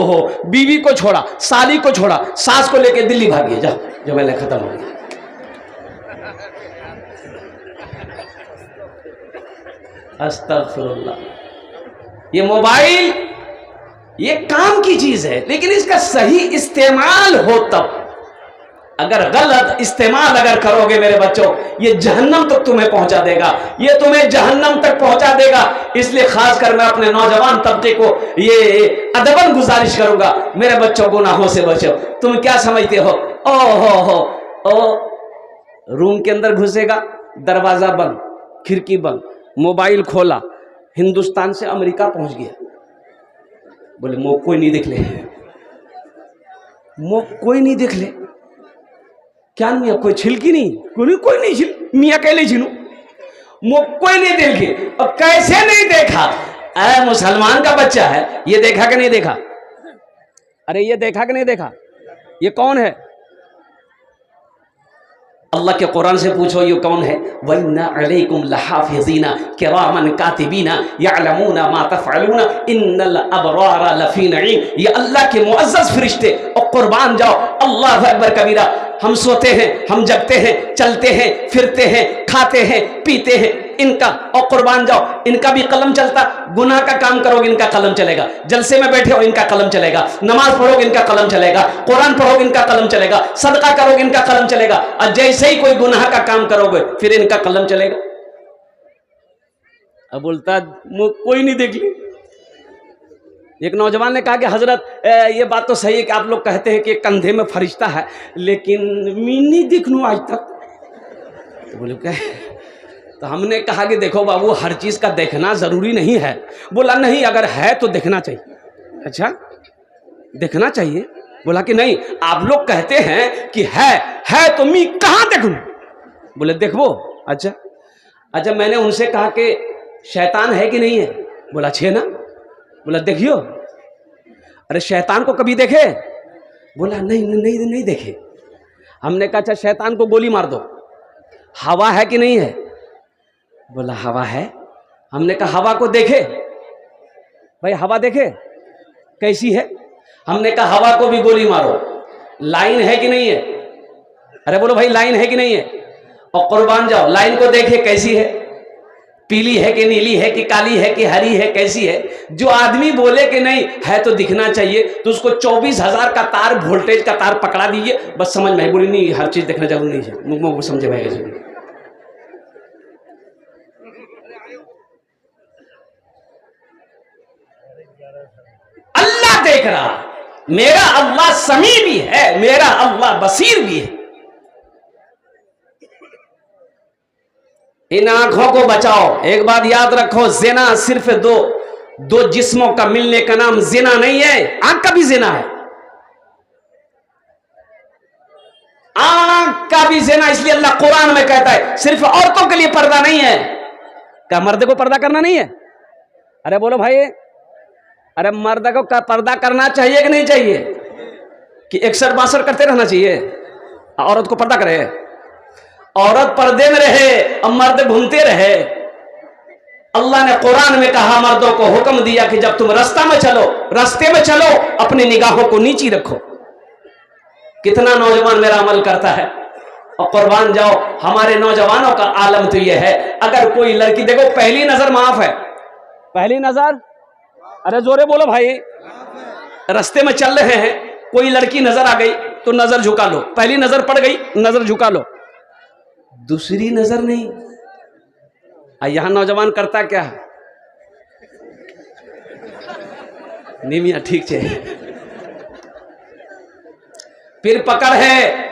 हो, बीवी को छोड़ा, साली को छोड़ा, सास को लेके दिल्ली भाग गया। जाओ, जो मैंने खत्म हो गया। अस्तगफिरुल्लाह। ये मोबाइल ये काम की चीज है, लेकिन इसका सही इस्तेमाल हो तब। अगर गलत इस्तेमाल अगर करोगे मेरे बच्चों, ये जहन्नम तक तुम्हें पहुंचा देगा, ये तुम्हें जहन्नम तक पहुंचा देगा। इसलिए खासकर मैं अपने नौजवान तबके को ये अदबन गुजारिश करूंगा, मेरे बच्चों गुनाहों से बचो। तुम क्या समझते हो? ओ रूम के अंदर घुसेगा, दरवाजा बंद, खिड़की बंद, मोबाइल खोला, हिंदुस्तान से अमेरिका पहुंच गया। बोले मो कोई नहीं देख ले, मो कोई नहीं देख ले। क्या मियाँ कोई छिलकी नहीं? कोई नहीं छिल, मियाँ कहले छिलू, मो कोई नहीं देख ले। और कैसे नहीं देखा? अरे मुसलमान का बच्चा है, ये देखा कि नहीं देखा? अरे ये देखा कि नहीं देखा? ये कौन है? अल्लाह के कुरान से पूछो ये कौन है? वइन्ना अलैकुम लहाफिज़ीना किरामन कातिबीना यअलमूना मा तफ़अलूना इन्नल अबरारा लफ़ी नईम। ये अल्लाह के मुअज़्ज़ज़ फरिश्ते। और कुर्बान जाओ, अल्लाहु अकबर कबीरा। हम सोते हैं, हम जगते हैं, चलते हैं, फिरते हैं, खाते हैं, पीते हैं, इनका। और कुर्बान जाओ, इनका भी कलम चलता। गुनाह का काम करोगे इनका कलम चलेगा, जलसे में बैठे हो इनका कलम चलेगा, नमाज पढ़ोगे इनका कलम चलेगा, कुरान पढ़ोगे इनका कलम चलेगा, सदका करोगे इनका कलम चलेगा। और जैसे ही कोई गुनाह का काम करोगे फिर इनका कलम चलेगा। अब बोलता कोई नहीं देख ली। एक नौजवान ने कहा कि हजरत ये बात तो सही है कि आप लोग कहते हैं कि कंधे में फरिश्ता है, लेकिन मैं नहीं दिखनू आज तक। तो बोले क्या? तो हमने कहा कि देखो बाबू, हर चीज़ का देखना ज़रूरी नहीं है। बोला नहीं, अगर है तो देखना चाहिए। अच्छा, देखना चाहिए। बोला कि नहीं, आप लोग कहते हैं कि है तो मैं कहाँ देखूं? बोले देखो। अच्छा मैंने उनसे कहा कि शैतान है कि नहीं है? बोला छे ना। बोला देखियो। अरे शैतान को कभी देखे? बोला नहीं देखे। हमने कहा अच्छा शैतान को गोली मार दो। हवा है कि नहीं है? बोला हवा है। हमने कहा हवा को देखे? भाई हवा देखे कैसी है? हमने कहा हवा को भी गोली मारो। लाइन है कि नहीं है? अरे बोलो भाई लाइन है कि नहीं है? और कुर्बान जाओ, लाइन को देखे कैसी है? पीली है कि नीली है कि काली है कि हरी है, कैसी है? जो आदमी बोले कि नहीं है तो दिखना चाहिए, तो उसको 24,000 का तार, वोल्टेज का तार पकड़ा दीजिए, बस समझ में। बोली नहीं, हर चीज देखना जरूरी नहीं है। मुझे समझे भाई कैसे? अल्लाह देख रहा, मेरा अल्लाह समी भी है, मेरा अल्लाह बसीर भी है। इन आंखों को बचाओ। एक बात याद रखो, जिना सिर्फ दो जिस्मों का मिलने का नाम जिना नहीं है, आंख का भी जिना है। आंख का भी जिना, इसलिए अल्लाह कुरान में कहता है सिर्फ औरतों के लिए पर्दा नहीं है। क्या मर्द को पर्दा करना नहीं है? अरे बोलो भाई, अरे मर्द को पर्दा करना चाहिए कि नहीं चाहिए? कि 61-62 करते रहना चाहिए? औरत को पर्दा करे? औरत पर्दे में रहे और मर्द घूमते रहे। अल्लाह ने कुरान में कहा, मर्दों को हुक्म दिया कि जब तुम रास्ते में चलो अपनी निगाहों को नीची रखो। कितना नौजवान मेरा अमल करता है। और कुर्बान जाओ, हमारे नौजवानों का आलम तो यह है, अगर कोई लड़की, देखो पहली नजर माफ है। पहली नजर, अरे जोरे बोलो भाई। रास्ते में चल रहे हैं, कोई लड़की नजर आ गई तो नजर झुका लो। पहली नजर पड़ गई, नजर झुका लो। दूसरी नजर नहीं। यहां नौजवान करता क्या? नहीं मियां ठीक है। फिर पकड़ है।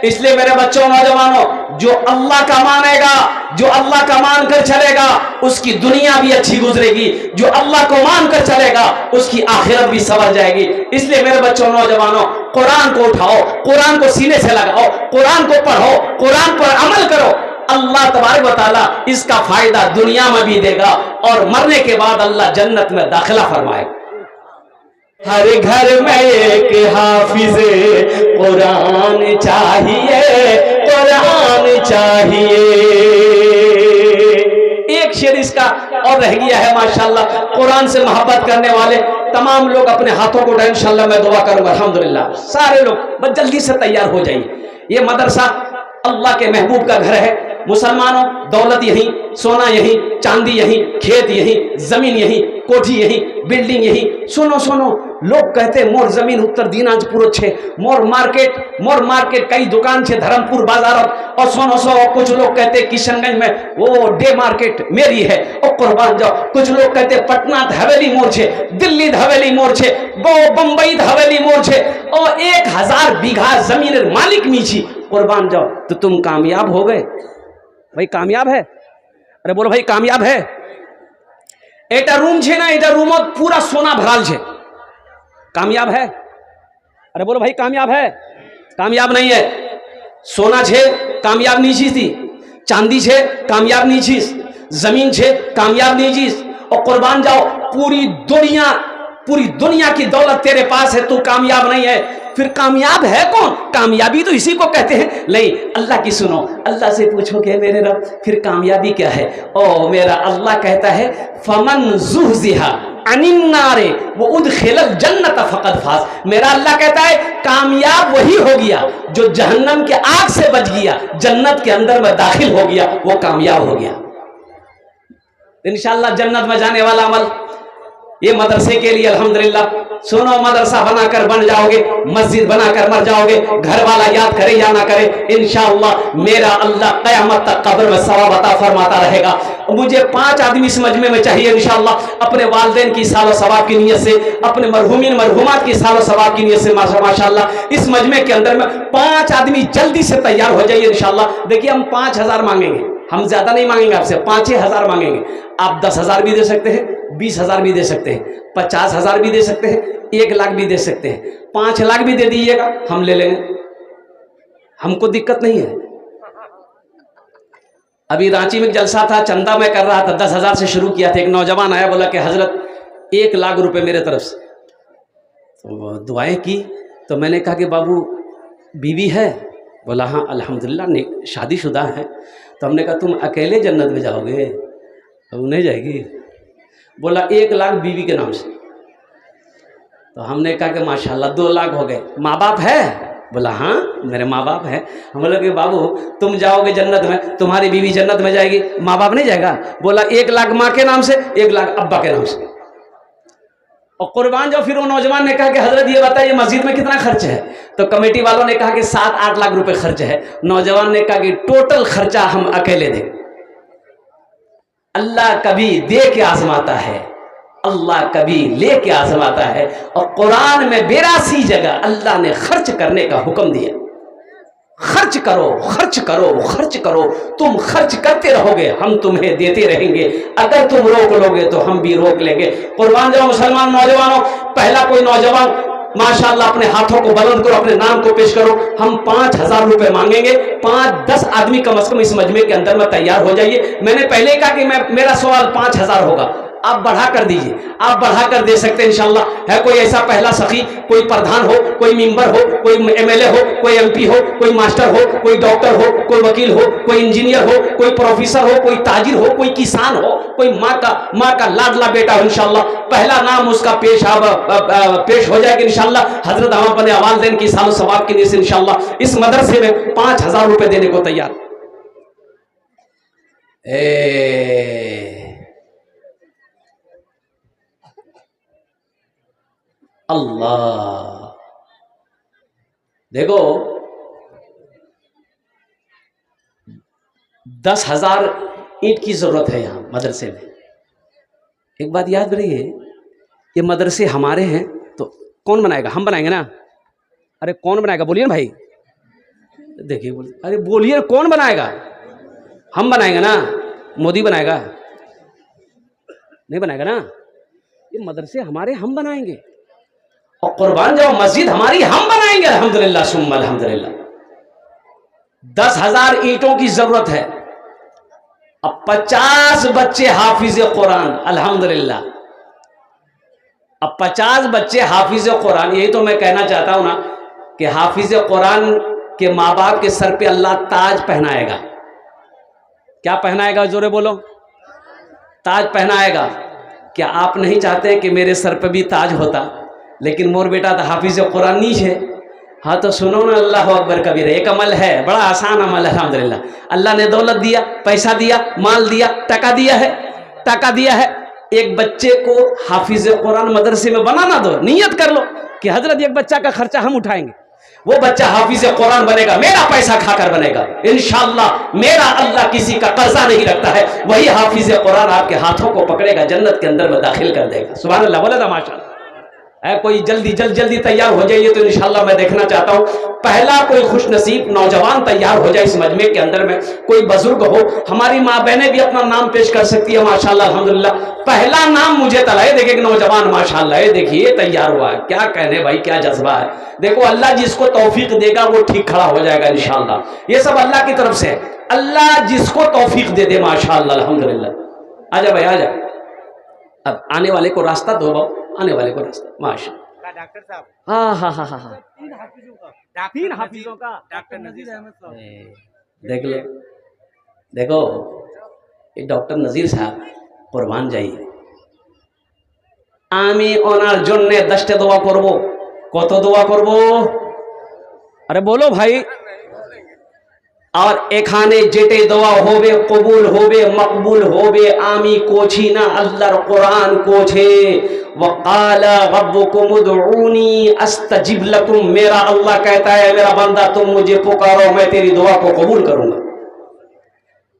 इसलिए मेरे बच्चों, नौजवानों, जो अल्लाह का मानेगा, जो अल्लाह का मानकर चलेगा, उसकी दुनिया भी अच्छी गुजरेगी। जो अल्लाह को मानकर चलेगा, उसकी आखिरत भी संवर जाएगी। इसलिए मेरे बच्चों, नौजवानों, कुरान को उठाओ, कुरान को सीने से लगाओ, कुरान को पढ़ो, कुरान पर अमल करो। अल्लाह तबारक व तआला इसका फायदा दुनिया में भी देगा और मरने के बाद अल्लाह जन्नत में दाखिला फरमाएगा। हर घर में एक हाफिज़े कुरान चाहिए, कुरान चाहिए। एक शेर इसका और रह गया है माशाल्लाह। कुरान से मोहब्बत करने वाले तमाम लोग अपने हाथों को उठाएं, इंशाल्लाह मैं दुआ करूंगा। अल्हम्दुलिल्लाह, सारे लोग बस जल्दी से तैयार हो जाइए। ये मदरसा अल्लाह के महबूब का घर है। मुसलमानों, दौलत यहीं, सोना यहीं, चांदी यहीं, खेत यहीं, जमीन यहीं, कोठी यहीं, बिल्डिंग यहीं। सुनो, लोग कहते मोर जमीन उत्तर दिनाजपुर छे, मोर मार्केट कई दुकान छे धर्मपुर बाजार। और सुनो, कुछ लोग कहते किशनगंज में वो डे मार्केट मेरी है। और कुर्बान जाओ, कुछ लोग कहते पटना हवेली मोर छे, दिल्ली हवेली मोर छे, बम्बई हवेली मोर छे, और 1000 बीघा जमीन मालिक नीची। कुर्बान जाओ, तो तुम कामयाब हो गए भाई? कामयाब है? अरे बोलो भाई कामयाब है? एटा रूम छे ना, एटा रूम पूरा सोना भराल छे, कामयाब है? अरे बोलो भाई कामयाब है? कामयाब नहीं है। सोना छे कामयाब नहीं चीज थी, चांदी छे कामयाब नहीं चीज, जमीन छे कामयाब नहीं चीज। और कुर्बान जाओ, पूरी दुनिया की दौलत तेरे पास है, तू कामयाब नहीं है। फिर कामयाब है कौन? कामयाबी तो इसी को कहते हैं। नहीं, अल्लाह की सुनो, अल्लाह से पूछो कि मेरे रब फिर कामयाबी क्या है? ओ मेरा अल्लाह कहता है, फमन ज़ुहज़िहा अनिन नारे व उदखिलल जन्नत फ़क़द फ़ाज़। मेरा अल्लाह कहता है कामयाब वही हो गया जो जहन्नम के आग से बच गया, जन्नत के अंदर में दाखिल हो गया, वो कामयाब हो गया। इंशाअल्लाह जन्नत में जाने वाला अमल ये मदरसे के लिए अल्हम्दुलिल्लाह। सुनो, मदरसा बनाकर बन जाओगे, मस्जिद बनाकर मर जाओगे, घर वाला याद करे या ना करे, इंशाअल्लाह मेरा अल्लाह क़यामत तक कब्र में सवाब अता फरमाता रहेगा। मुझे 5 आदमी इस मजमे में चाहिए इंशाअल्लाह, अपने वालिदैन की सालो सवाब की नीयत से, अपने मरहूमीन मरहूमात की सालो सवाब की नीयत से माशाअल्लाह इस मजमे के अंदर में 5 आदमी जल्दी से तैयार हो जाइए इंशाअल्लाह। देखिए, हम 5000 मांगेंगे, हम ज्यादा नहीं मांगेंगे आपसे, 5-6 हजार मांगेंगे। आप 10,000 भी दे सकते हैं, 20,000 भी दे सकते हैं, 50,000 भी दे सकते हैं, 1 लाख भी दे सकते हैं, 5 लाख भी दे दीजिएगा, हम ले लेंगे, हमको दिक्कत नहीं है। अभी रांची में जलसा था, चंदा मैं कर रहा था, 10,000 से शुरू किया था। एक नौजवान आया, बोला कि हजरत 1 लाख रुपए मेरे तरफ से। तो दुआएं की, तो मैंने कहा कि बाबू बीवी है? बोला हाँ अल्हम्दुलिल्लाह शादीशुदा है। तो हमने कहा तुम अकेले जन्नत में जाओगे? तो नहीं जाएगी। बोला 1 लाख बीवी के नाम से। तो हमने कहा कि माशाल्लाह 2 लाख हो गए। माँ बाप है? बोला हाँ मेरे माँ बाप हैं। हम बोले कि बाबू तुम जाओगे जन्नत में, तुम्हारी बीवी जन्नत में जाएगी, माँ बाप नहीं जाएगा? बोला 1 लाख माँ के नाम से, 1 लाख अब्बा के नाम से। और कुर्बान जाओ। फिर वो नौजवान ने कहा कि हजरत ये बताइए मस्जिद में कितना खर्च है? तो कमेटी वालों ने कहा कि 7-8 लाख रुपए खर्च है। नौजवान ने कहा कि टोटल खर्चा हम अकेले दें। अल्लाह कभी दे के आजमाता है, अल्लाह कभी ले के आजमाता है। और कुरान में 82 जगह अल्लाह ने खर्च करने का हुक्म दिया। खर्च करो, खर्च करो, खर्च करो। तुम खर्च करते रहोगे, हम तुम्हें देते रहेंगे। अगर तुम रोक लोगे तो हम भी रोक लेंगे। कुर्बान जाओ मुसलमान नौजवानों। पहला कोई नौजवान माशाअल्लाह अपने हाथों को बुलंद करो, अपने नाम को पेश करो। हम 5,000 रुपए मांगेंगे। 5-10 आदमी कम से कम इस मजमे के अंदर में तैयार हो जाइए। मैंने पहले कहा कि मेरा सवाल 5,000 होगा, आप बढ़ा कर दीजिए, आप बढ़ा कर दे सकते हैं इंशाल्लाह। है कोई ऐसा पहला सखी, कोई प्रधान हो, कोई मेंबर हो, कोई एमएलए हो, कोई एमपी हो, कोई मास्टर हो, कोई डॉक्टर हो, कोई वकील हो, कोई इंजीनियर हो, कोई प्रोफेसर हो, कोई ताजिर हो, कोई किसान हो, कोई माँ का लाडला बेटा हो इंशाल्लाह। पहला नाम उसका पेश हो जाएगा इंशाल्लाह। हजरत हम अपने वालिदैन की सालो सवाब के लिए से इंशाल्लाह इस मदरसे में 5,000 रुपए देने को तैयार। अल्लाह, देखो 10,000 ईंट की जरूरत है यहाँ मदरसे में। एक बात याद रखिए, ये मदरसे हमारे हैं तो कौन बनाएगा? हम बनाएंगे ना। अरे कौन बनाएगा? बोलिए ना भाई, देखिए बोलिए, अरे बोलिए कौन बनाएगा? हम बनाएंगे ना। मोदी बनाएगा? नहीं बनाएगा ना। ये मदरसे हमारे, हम बनाएंगे। और कुर्बान जाओ मस्जिद हमारी, हम बनाएंगे अल्हम्दुलिल्लाह सुम्मा अल्हम्दुलिल्लाह। 10,000 ईंटों की जरूरत है। अब 50 बच्चे हाफिज कुरान अल्हम्दुलिल्लाह। अब 50 बच्चे हाफिज कुरान। यही तो मैं कहना चाहता हूं ना कि हाफिज कुरान के माँ बाप के सर पे अल्लाह ताज पहनाएगा। क्या पहनाएगा? जोरे बोलो। ताज पहनाएगा। क्या आप नहीं चाहते कि मेरे सर पे भी ताज होता? लेकिन मोर बेटा तो हाफिज कुरान नीच है। हाँ तो सुनो ना, अल्लाह अकबर कबीर। एक अमल है, बड़ा आसान अमल है अल्हम्दुलिल्लाह। अल्लाह ने दौलत दिया, पैसा दिया, माल दिया, टका दिया है, टका दिया है। एक बच्चे को हाफिज कुरान मदरसे में बनाना दो। नियत कर लो कि हजरत एक बच्चा का खर्चा हम उठाएंगे। वो बच्चा हाफिज कुरान बनेगा, मेरा पैसा खाकर बनेगा इंशाअल्लाह। मेरा अल्लाह किसी का कर्जा नहीं रखता है। वही हाफिज कुरान आपके हाथों को पकड़ेगा, जन्नत के अंदर में दाखिल कर देगा। सुभान अल्लाह, बोला था माशाअल्लाह। कोई जल्दी तैयार हो जाइए तो इंशाअल्लाह मैं देखना चाहता हूँ पहला कोई खुश नसीब नौजवान तैयार हो जाए इस मजमे के अंदर में। कोई बुजुर्ग हो, हमारी माँ बहनें भी अपना नाम पेश कर सकती है माशाअल्लाह अल्हम्दुलिल्लाह। पहला नाम मुझे तलाए देखे कि नौजवान माशाअल्लाह, देखिए तैयार हुआ है। क्या कहने भाई, क्या जज्बा है। देखो अल्लाह जिसको तौफीक देगा वो ठीक खड़ा हो जाएगा इंशाअल्लाह। ये सब अल्लाह की तरफ से। अल्लाह जिसको तौफीक दे दे माशाअल्लाह अल्हम्दुलिल्लाह। आजा भाई आजा। अब आने वाले को रास्ता दो, आने वाले को रास्ता। माशा डॉक्टर साहब। हाँ हाँ हाँ हाँ हाँ, 3 हाफिजों का डॉक्टर नजीर अहमद साहब। देख लो, देखो ये डॉक्टर नजीर साहब कुर्बान जाइए। आमी ओनार जन्ने 10টা দোয়া করব। কত দোয়া করব? अरे बोलो भाई। और एखाने जेटे दवा होबे कबूल होबे मकबूल होबे। आमी कोछी ना, अल्लाहर कुरान कोछे। वक़ाला रब्बुकुम उदऊनी अस्तजिब लकुम। मेरा अल्लाह कहता है मेरा बंदा तुम मुझे पुकारो, मैं तेरी दुआ को कबूल करूंगा।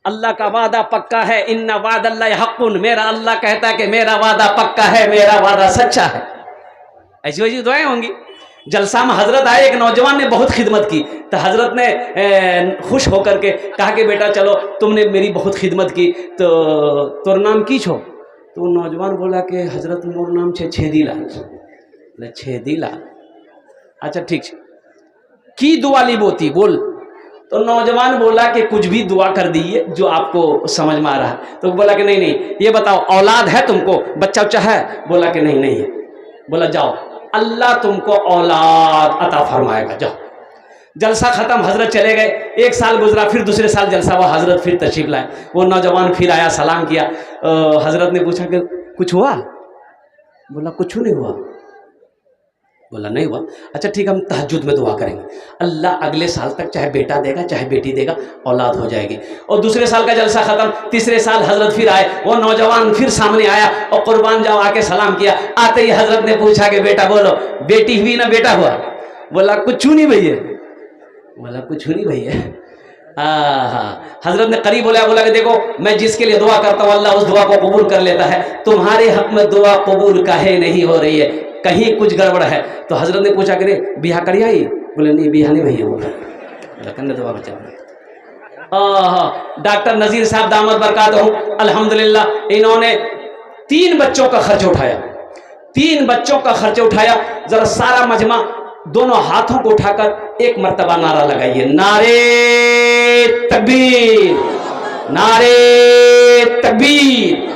अल्लाह का वादा पक्का है। इन्ना वादल्लाहि हक़्क़ुन। मेरा अल्लाह कहता है कि मेरा वादा पक्का है, मेरा वादा सच्चा है। ऐसी वैसी दुआएं होंगी। जलसा में हजरत आए, एक नौजवान ने बहुत खिदमत की तो हजरत ने खुश होकर के कहा कि बेटा चलो तुमने मेरी बहुत खिदमत की, तो तोर नाम की छो? तो नौजवान बोला कि हजरत मोर नाम छे छेदीलाल। बोले छेदीलाल, अच्छा ठीक है, की दुआ ली बोती बोल। तो नौजवान बोला कि कुछ भी दुआ कर दीजिए जो आपको समझ में आ रहा है। तो बोला कि नहीं नहीं, ये बताओ औलाद है तुमको, बच्चा उच्चा है? बोला कि नहीं नहीं है। बोला जाओ, अल्लाह तुमको औलाद अता फरमाएगा, जाओ। जलसा खत्म, हजरत चले गए। एक साल गुजरा, फिर दूसरे साल जलसा हुआ, हजरत फिर तशरीफ लाए। वो नौजवान फिर आया, सलाम किया। हजरत ने पूछा कि कुछ हुआ? बोला कुछ नहीं हुआ। बोला नहीं हुआ, अच्छा ठीक है, हम तहज्जुद में दुआ करेंगे, अल्लाह अगले साल तक चाहे बेटा देगा चाहे बेटी देगा, औलाद हो जाएगी। और दूसरे साल का जलसा खत्म, तीसरे साल हजरत फिर आए। वो नौजवान फिर सामने आया और कुर्बान जाओ आके सलाम किया। आते ही हजरत ने पूछा कि बेटा बोलो, बेटी हुई ना बेटा हुआ? बोला कुछ नहीं भैया। बोला कुछ नहीं भैया। हाँ, हजरत ने करीब बोला कि देखो, मैं जिसके लिए दुआ करता हूँ अल्लाह उस दुआ को कबूल कर लेता है, तुम्हारे हक में दुआ कबूल काहे नहीं हो रही है, कहीं कुछ गड़बड़ है? तो हजरत ने पूछा कि बिहा करिया ही? बोले नहीं बिहा नहीं भैया। बोला कन्ने दुआ बचा। डॉक्टर नजीर साहब दामद बरकातहू, अल्हम्दुलिल्लाह इन्होंने 3 बच्चों का खर्च उठाया। 3 बच्चों का खर्च उठाया। जरा सारा मजमा दोनों हाथों को उठाकर एक मर्तबा नारा लगाइए, नारे तकबीर, नारे तकबीर,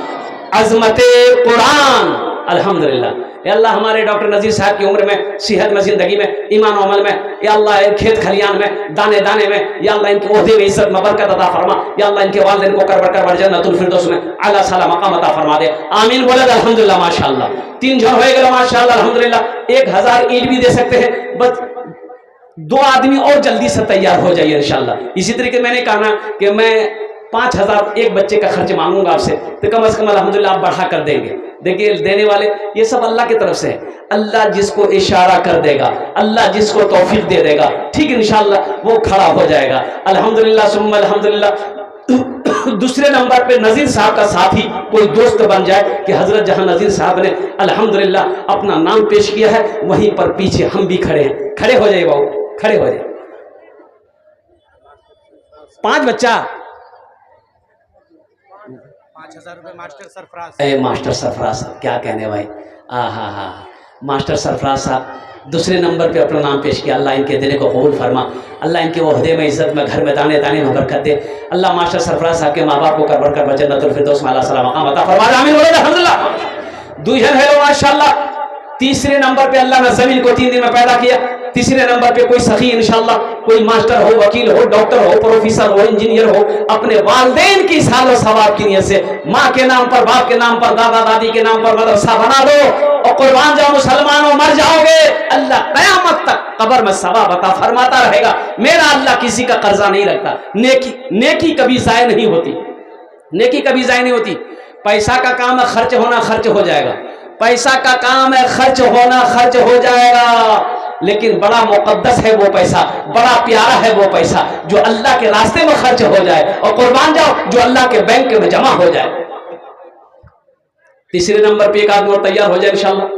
अजमते कुरान। अल्हम्दुलिल्लाह, या अल्लाह हमारे डॉक्टर नजीर साहब की उम्र में, सेहत में, जिंदगी में, ईमान अमल में, या अल्लाह खेत खलियान में, दाने दाने में, या अल्लाह इनके ओहदे में इज्जत में बरकत अता फरमा। या अल्लाह इनके वालिदैन को कर जन्नतुल फिरदौस में आला साला मकाम अता फरमा दे। आमीन बोले अल्हम्दुलिल्लाह माशाअल्लाह। 3 जन हो गए माशाअल्लाह अल्हम्दुलिल्लाह। 1000 ईंट भी दे सकते हैं, बस 2 आदमी और जल्दी से तैयार हो जाइए इंशाअल्लाह। इसी तरीके मैंने कहा ना कि मैं 5000 एक बच्चे का खर्च मांगूंगा आपसे, तो कम से कम अल्हम्दुलिल्लाह आप बढ़ा कर देंगे। देखिए देने वाले ये सब अल्लाह की तरफ से है। अल्लाह जिसको इशारा कर देगा, अल्लाह जिसको तौफीक दे देगा, ठीक इंशाअल्लाह वो खड़ा हो जाएगा। अल्हम्दुलिल्लाह सुम्मा अल्हम्दुलिल्लाह। दूसरे नंबर पे नजीर साहब का साथी कोई दोस्त बन जाए कि हजरत जहां नजीर साहब ने अल्हम्दुलिल्लाह अपना नाम पेश किया है, वहीं पर पीछे हम भी खड़े हैं। खड़े हो जाइए बाबू, खड़े हो जाइए। 5 बच्चा 5000 रुपए मास्टर सरफराज। ए मास्टर सरफराज साहब क्या कहने भाई, हा मास्टर सरफराज साहब दूसरे नंबर पे अपना नाम पेश किया। अल्लाह इनके दिल को कबूल फरमा, अल्लाह इनके ओहदे में, इज्जत में, घर में, दाने दाने में बरकत दे। अल्लाह मास्टर सरफराज साहब के माँ बाप को कर कर जन्नतुल फिरदौस में आला साला मकाम अता फरमा। आमीन बोलो अल्हम्दुलिल्लाह। 2 जन है माशाअल्लाह। तीसरे नंबर पे अल्लाह ने जमीन को 3 दिन में पैदा किया। तीसरे नंबर पे कोई सखी इंशाअल्लाह, कोई मास्टर हो, वकील हो, डॉक्टर हो, प्रोफेसर हो, इंजीनियर हो, अपने वालिदैन की सालो सवाब की नियत से माँ के नाम पर, बाप के नाम पर, दादा दादी के नाम पर मदरसा बना दो और कुर्बान जाओ मुसलमानों, मर जाओगे अल्लाह कयामत तक कब्र में सवाब अता फरमाता रहेगा। मेरा अल्लाह किसी का कर्जा नहीं रखता। नेकी कभी जाया नहीं होती, नेकी कभी जाया नहीं होती। पैसा का काम है खर्च होना, खर्च हो जाएगा। पैसा का काम है खर्च होना, खर्च हो जाएगा। लेकिन बड़ा मुकद्दस है वो पैसा, बड़ा प्यारा है वो पैसा जो अल्लाह के रास्ते में खर्च हो जाए, और कुर्बान जाओ जो अल्लाह के बैंक में जमा हो जाए। तीसरे नंबर पे एक आदमी और तैयार हो जाए इंशाअल्लाह।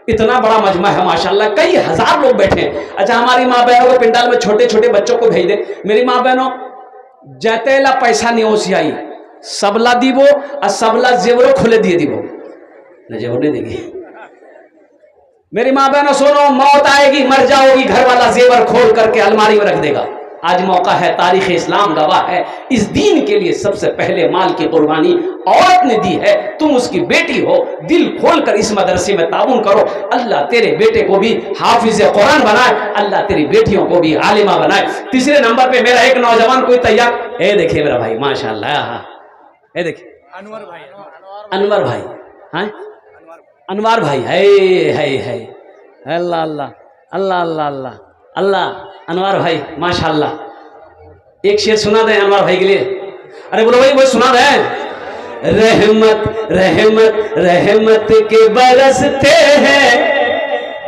इतना बड़ा मजमा है माशाअल्लाह, कई हजार लोग बैठे हैं। अच्छा हमारी माँ बहनों को पिंडाल में छोटे छोटे बच्चों को भेज दे। मेरी माँ बहनों जतेला पैसा नहीं ओसियाई, सबला दीबो और सबला जेवरो खुले दिए दीबो न, जेवर नहीं देगी। मेरी माँ बहनों सुनो, मौत आएगी, मर जाओगी, घर वाला जेवर खोल करके अलमारी में रख देगा। आज मौका है, तारीख इस्लाम गवाह है, इस दीन के लिए सबसे पहले माल की कुर्बानी औरत ने दी है। तुम उसकी बेटी हो, दिल खोलकर इस मदरसे में ताउन करो। अल्लाह तेरे बेटे को भी हाफिज कुरान बनाए, अल्लाह तेरी बेटियों को भी आलिमा बनाए। तीसरे नंबर पे मेरा एक नौजवान कोई तैयार, ए देखिए मेरा भाई माशाअल्लाह, ए देखिए अनवर भाई, अनवर भाई, हाँ अनवर भाई, है अल्लाह अल्लाह अल्लाह अल्लाह अल्लाह अल्लाह। अनवर भाई माशाअल्लाह, एक शेर सुना दें अनवर भाई के लिए। अरे बोलो भाई वो सुना दें। रहमत रहमत रहमत के बरसते हैं,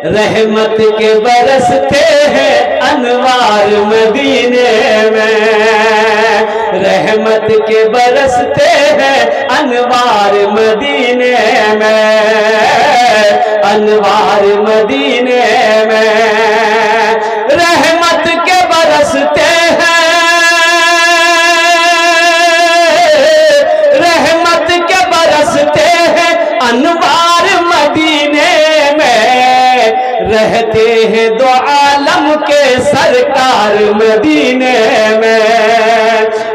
रहमत के बरसते हैं अनवार मदीने में, रहमत के बरसते हैं अनवार मदीने में, अनवार मदीने में, रहमत के बरसते हैं, रहमत के बरसते हैं दो आलम के सरकार मदीने में,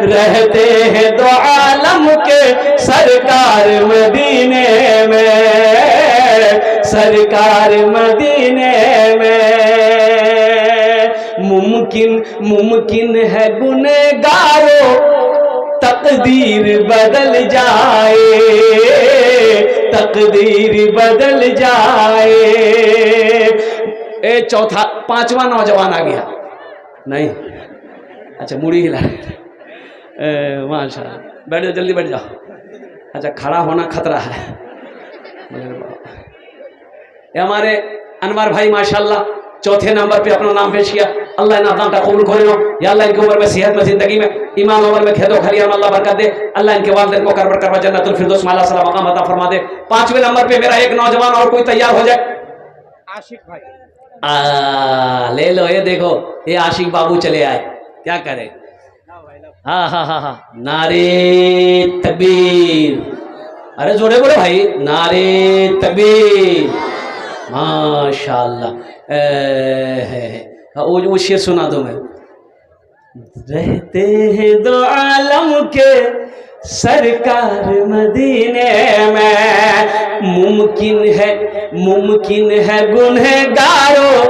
रहते हैं दो आलम के सरकार मदीने में, सरकार मदीने में। मुमकिन है गुनहगारों तकदीर बदल जाए, तकदीर बदल जाए। चौथा पांचवा नौजवान आ गया नहीं, अच्छा मुड़ी हिला, माशाल्लाह, बैठ जाओ जल्दी बैठ जाओ। अच्छा खड़ा होना खतरा है। ये हमारे अनवर भाई माशाल्लाह चौथे नंबर पे अपना नाम पेश किया। अल्लाह इन नाम का कबूल करे लो या अल्लाह इनकी उम्र में सेहत में जिंदगी में ईमान उम्र में खेदो खलियान अल्लाह बरकत दे। अल्लाह इनके वालिदैन को करबर करवा जन्नतुल फिरदौस माला सला मकाम अता फरमा दे। पांचवें नंबर पे मेरा एक नौजवान और कोई तैयार हो जाए। आशिक भाई ले लो, ये देखो ये आशिक बाबू चले आए, क्या करे। हाँ हाँ हाँ हाँ, नारे तकबीर, अरे जोड़े बोले भाई, नारे तकबीर, माशाल्लाह। वो शेर सुना दो मैं। रहते हैं दो आलम के सरकार मदीने में, मुमकिन है गुनहगारों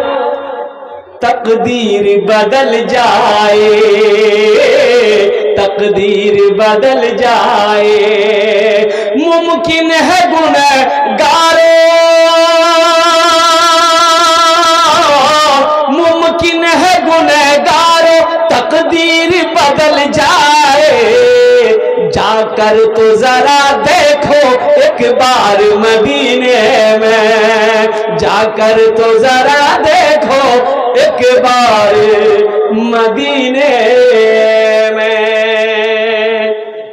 तकदीर बदल जाए, तकदीर बदल जाए। मुमकिन है गुनहगारों, मुमकिन है गुनहगारों तकदीर बदल जाए। जाकर तो जरा देखो एक बार मदीने में, जाकर तो जरा देखो एक बार मदीने में।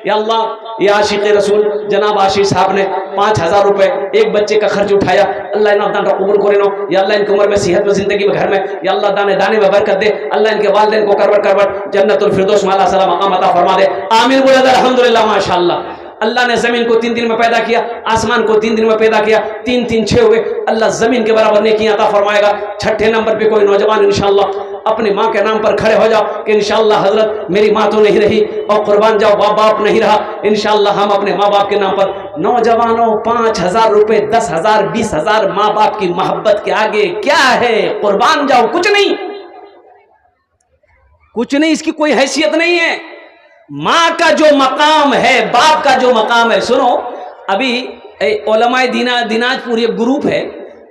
या अल्लाह, ये आशिक रसूल जनाब आशिक साहब ने 5000 रुपए एक बच्चे का खर्च उठाया। अल्लाह इन दान कबूल करे नो या अल्लाह इनकी उम्र में सेहत में जिंदगी में घर में या अल्लाह दाने दाने में बरकत दे। अल्लाह इनके वालिदैन को करबर करबर जन्नतुल फिरदौस माला सला मकाम अता फरमा दे। आमीन बोले अल्हम्दुलिल्लाह माशाअल्लाह। अल्लाह ने जमीन को 3 दिन में पैदा किया, आसमान को 3 दिन में पैदा किया, 3 3 6 हुए। अल्लाह जमीन के बराबर नेकी अता फरमाएगा। छठे नंबर पे कोई नौजवान इंशाअल्लाह अपनी माँ के नाम पर खड़े हो जाओ कि इंशाअल्लाह हजरत मेरी माँ तो नहीं रही और कुर्बान जाओ बाप नहीं रहा, इंशाअल्लाह हम अपने माँ बाप के नाम पर। नौजवानों 5000 रुपए 10,000 20,000 माँ बाप की मोहब्बत के आगे क्या है, कुर्बान जाओ, कुछ नहीं, कुछ नहीं, इसकी कोई हैसियत नहीं है। माँ का जो मकाम है, बाप का जो मकाम है, सुनो अभी उलमाए दिनाजपुर एक ग्रुप है,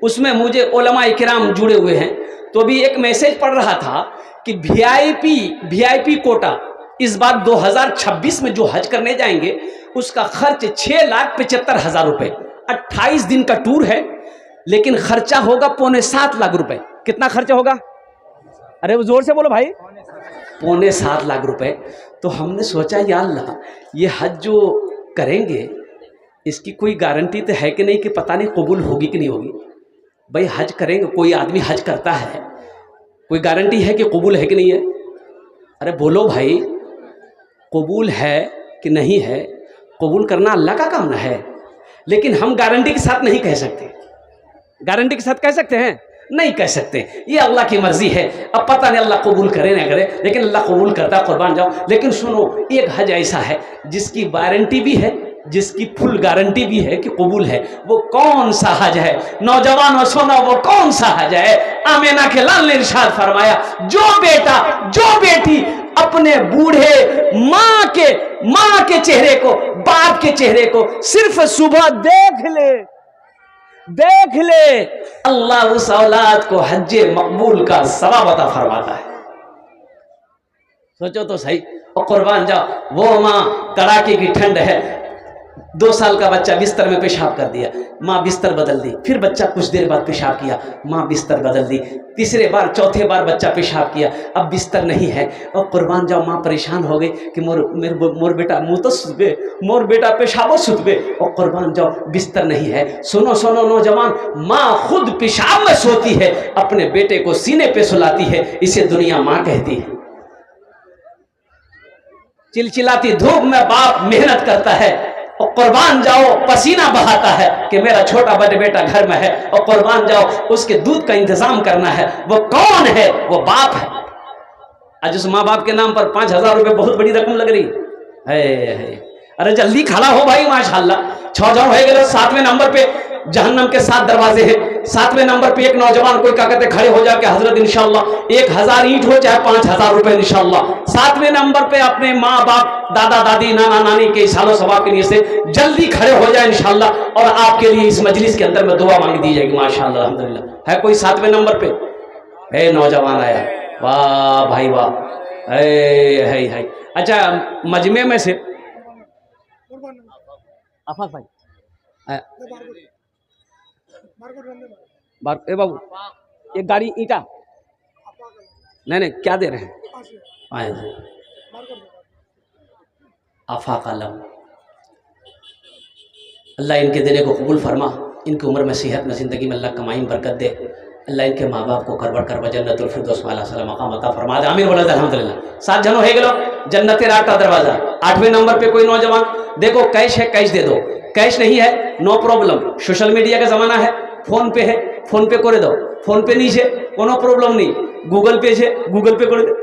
उसमें मुझे उलमाए किराम जुड़े हुए हैं, तो अभी एक मैसेज पढ़ रहा था कि वीआईपी कोटा इस बार 2026 में जो हज करने जाएंगे उसका खर्च 6,75,000 रुपए, 28 दिन का टूर है, लेकिन खर्चा होगा 6.25 लाख रुपए। कितना खर्चा होगा? अरे वो जोर से बोलो भाई। 6.25 लाख रुपए। तो हमने सोचा या अल्लाह, ये हज जो करेंगे इसकी कोई गारंटी तो है कि नहीं कि पता नहीं कबूल होगी कि नहीं होगी। भाई हज करेंगे, कोई आदमी हज करता है, कोई गारंटी है कि कबूल है कि नहीं है? अरे बोलो भाई, कबूल है कि नहीं है? कबूल करना अल्लाह का काम ना है, लेकिन हम गारंटी के साथ नहीं कह सकते। गारंटी के साथ कह सकते हैं? नहीं कह सकते, ये अल्लाह की मर्जी है। अब पता नहीं अल्लाह कबूल करे ना करे, लेकिन अल्लाह कबूल करता, कुर्बान जाओ। लेकिन सुनो, एक हज ऐसा है जिसकी वारंटी भी है, जिसकी फुल गारंटी भी है कि कबूल है। वो कौन सा हज है? नौजवानों सुनो, वो कौन सा हज है? आमिना के लाल ने इरशाद फरमाया, जो बेटा जो बेटी अपने बूढ़े माँ के चेहरे को, बाप के चेहरे को सिर्फ सुबह देख ले, अल्लाह उस औलाद को हज्जे मकबूल का सवाब अता फरमाता है। सोचो तो सही। और कुर्बान जाओ, वो माँ कड़ाके की ठंड है, 2 साल का बच्चा बिस्तर में पेशाब कर दिया, माँ बिस्तर बदल दी, फिर बच्चा कुछ देर बाद पेशाब किया, माँ बिस्तर बदल दी, तीसरे बार चौथे बार बच्चा पेशाब किया, अब बिस्तर नहीं है। और कुर्बान जाओ, माँ परेशान हो गई कि मोर बेटा मुँह तो सुतबे, मोर बेटा पेशाबो सुतबे। और कुर्बान जाओ, बिस्तर नहीं है। सुनो नौजवान, माँ खुद पेशाब में सोती है, अपने बेटे को सीने पे सुलाती है, इसे दुनिया माँ कहती है। चिलचिलाती धूप में बाप मेहनत करता है, और कुर्बान जाओ, पसीना बहाता है कि मेरा छोटा बड़े बेटा घर में है, और कुर्बान जाओ उसके दूध का इंतजाम करना है। वो कौन है? वो बाप है। आज उस माँ बाप के नाम पर 5,000 रुपये बहुत बड़ी रकम लग रही है। अरे जल्दी खड़ा हो भाई, माशाल्लाह 6 जन हो गए। 7वें नंबर पे जहन्नम के 7 दरवाजे हैं। 7वें नंबर पे एक नौजवान कोई क्या कहते खड़े हो जाके हजरत इंशाल्लाह 1000 ईंट हो चाहे 5,000 रुपए इंशाल्लाह। 7वें नंबर पे अपने माँ बाप, दादा दादी, नाना नानी के सालों सवाब के लिए से जल्दी खड़े हो जाए इंशाल्लाह, और आपके लिए इस मजलिस के अंदर में दुआ मांग दी जाएगी माशाल्लाह अल्हम्दुलिल्लाह। है कोई 7वें नंबर पे? है नौजवान आया, वाह भाई वाह। है अच्छा, मजमे में से आफाक भाई ए बाबू, एक गाड़ी ईटा नहीं क्या दे रहे हैं? आफाक आलम, अल्लाह इनके देने को कबूल फरमा, इनकी उम्र में सेहत में ज़िंदगी में अल्लाह कमाई में बरकत दे। अल्लाह इनके माँ बाप को करबड़ कर जन्नतुल फिरदौस वाला सलाम मकाम अता फरमा दे। आमीन बोला अल्हम्दुलिल्लाह। 7 जन हो गए, जन्नत रात का दरवाजा। 8वें नंबर पे कोई नौजवान, देखो कैश है कैश दे दो, कैश नहीं है नो प्रॉब्लम, सोशल मीडिया का ज़माना है, फोन पे है फोन पे करे दो, फोन पे नहीं है कोनो प्रॉब्लम नहीं, गूगल पे है गूगल पे करे दो।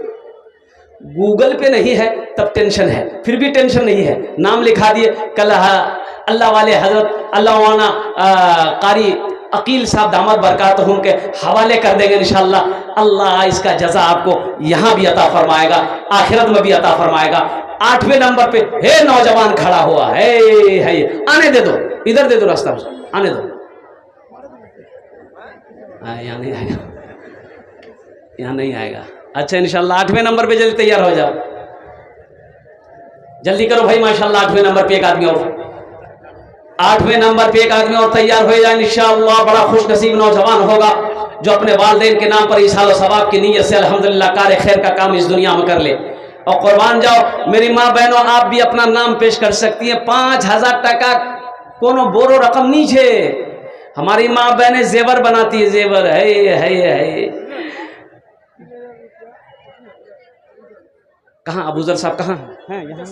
गूगल पे नहीं है तब टेंशन है, फिर भी टेंशन नहीं है, नाम लिखा दिए, कल अल्लाह वाले हजरत अल्लाह कारी अकील साहब दामद बरकातहुम के हवाले कर देंगे इंशाल्लाह। अल्लाह इसका जजा आपको यहाँ भी अता फरमाएगा, आखिरत में भी अता फरमाएगा। 8वें नंबर पे हे नौजवान खड़ा हुआ है, आने दे दो, इधर दे दो रास्ता, आने दो। यहाँ नहीं आएगा, यहाँ नहीं आएगा। अच्छा इंशाल्लाह 8वें नंबर पे जल्दी तैयार हो जाओ, जल्दी करो भाई माशाल्लाह। 8वें नंबर पे एक आदमी और, 8वें नंबर पे एक आदमी और तैयार हो जाए इंशाअल्लाह। बड़ा खुश नसीब नौजवान होगा जो अपने वालिदैन के नाम पर इसाल और सवाब की नीयत से अल्हम्दुलिल्लाह कार खैर का काम इस दुनिया में कर ले। और कुर्बान जाओ मेरी माँ बहनों, आप भी अपना नाम पेश कर सकती हैं। 5,000 टका कोनो बोरो रकम नहीं छे। हमारी माँ बहनें जेवर बनाती है, जेवर है। कहाँ अबूजर साहब कहाँ हैं? यहाँ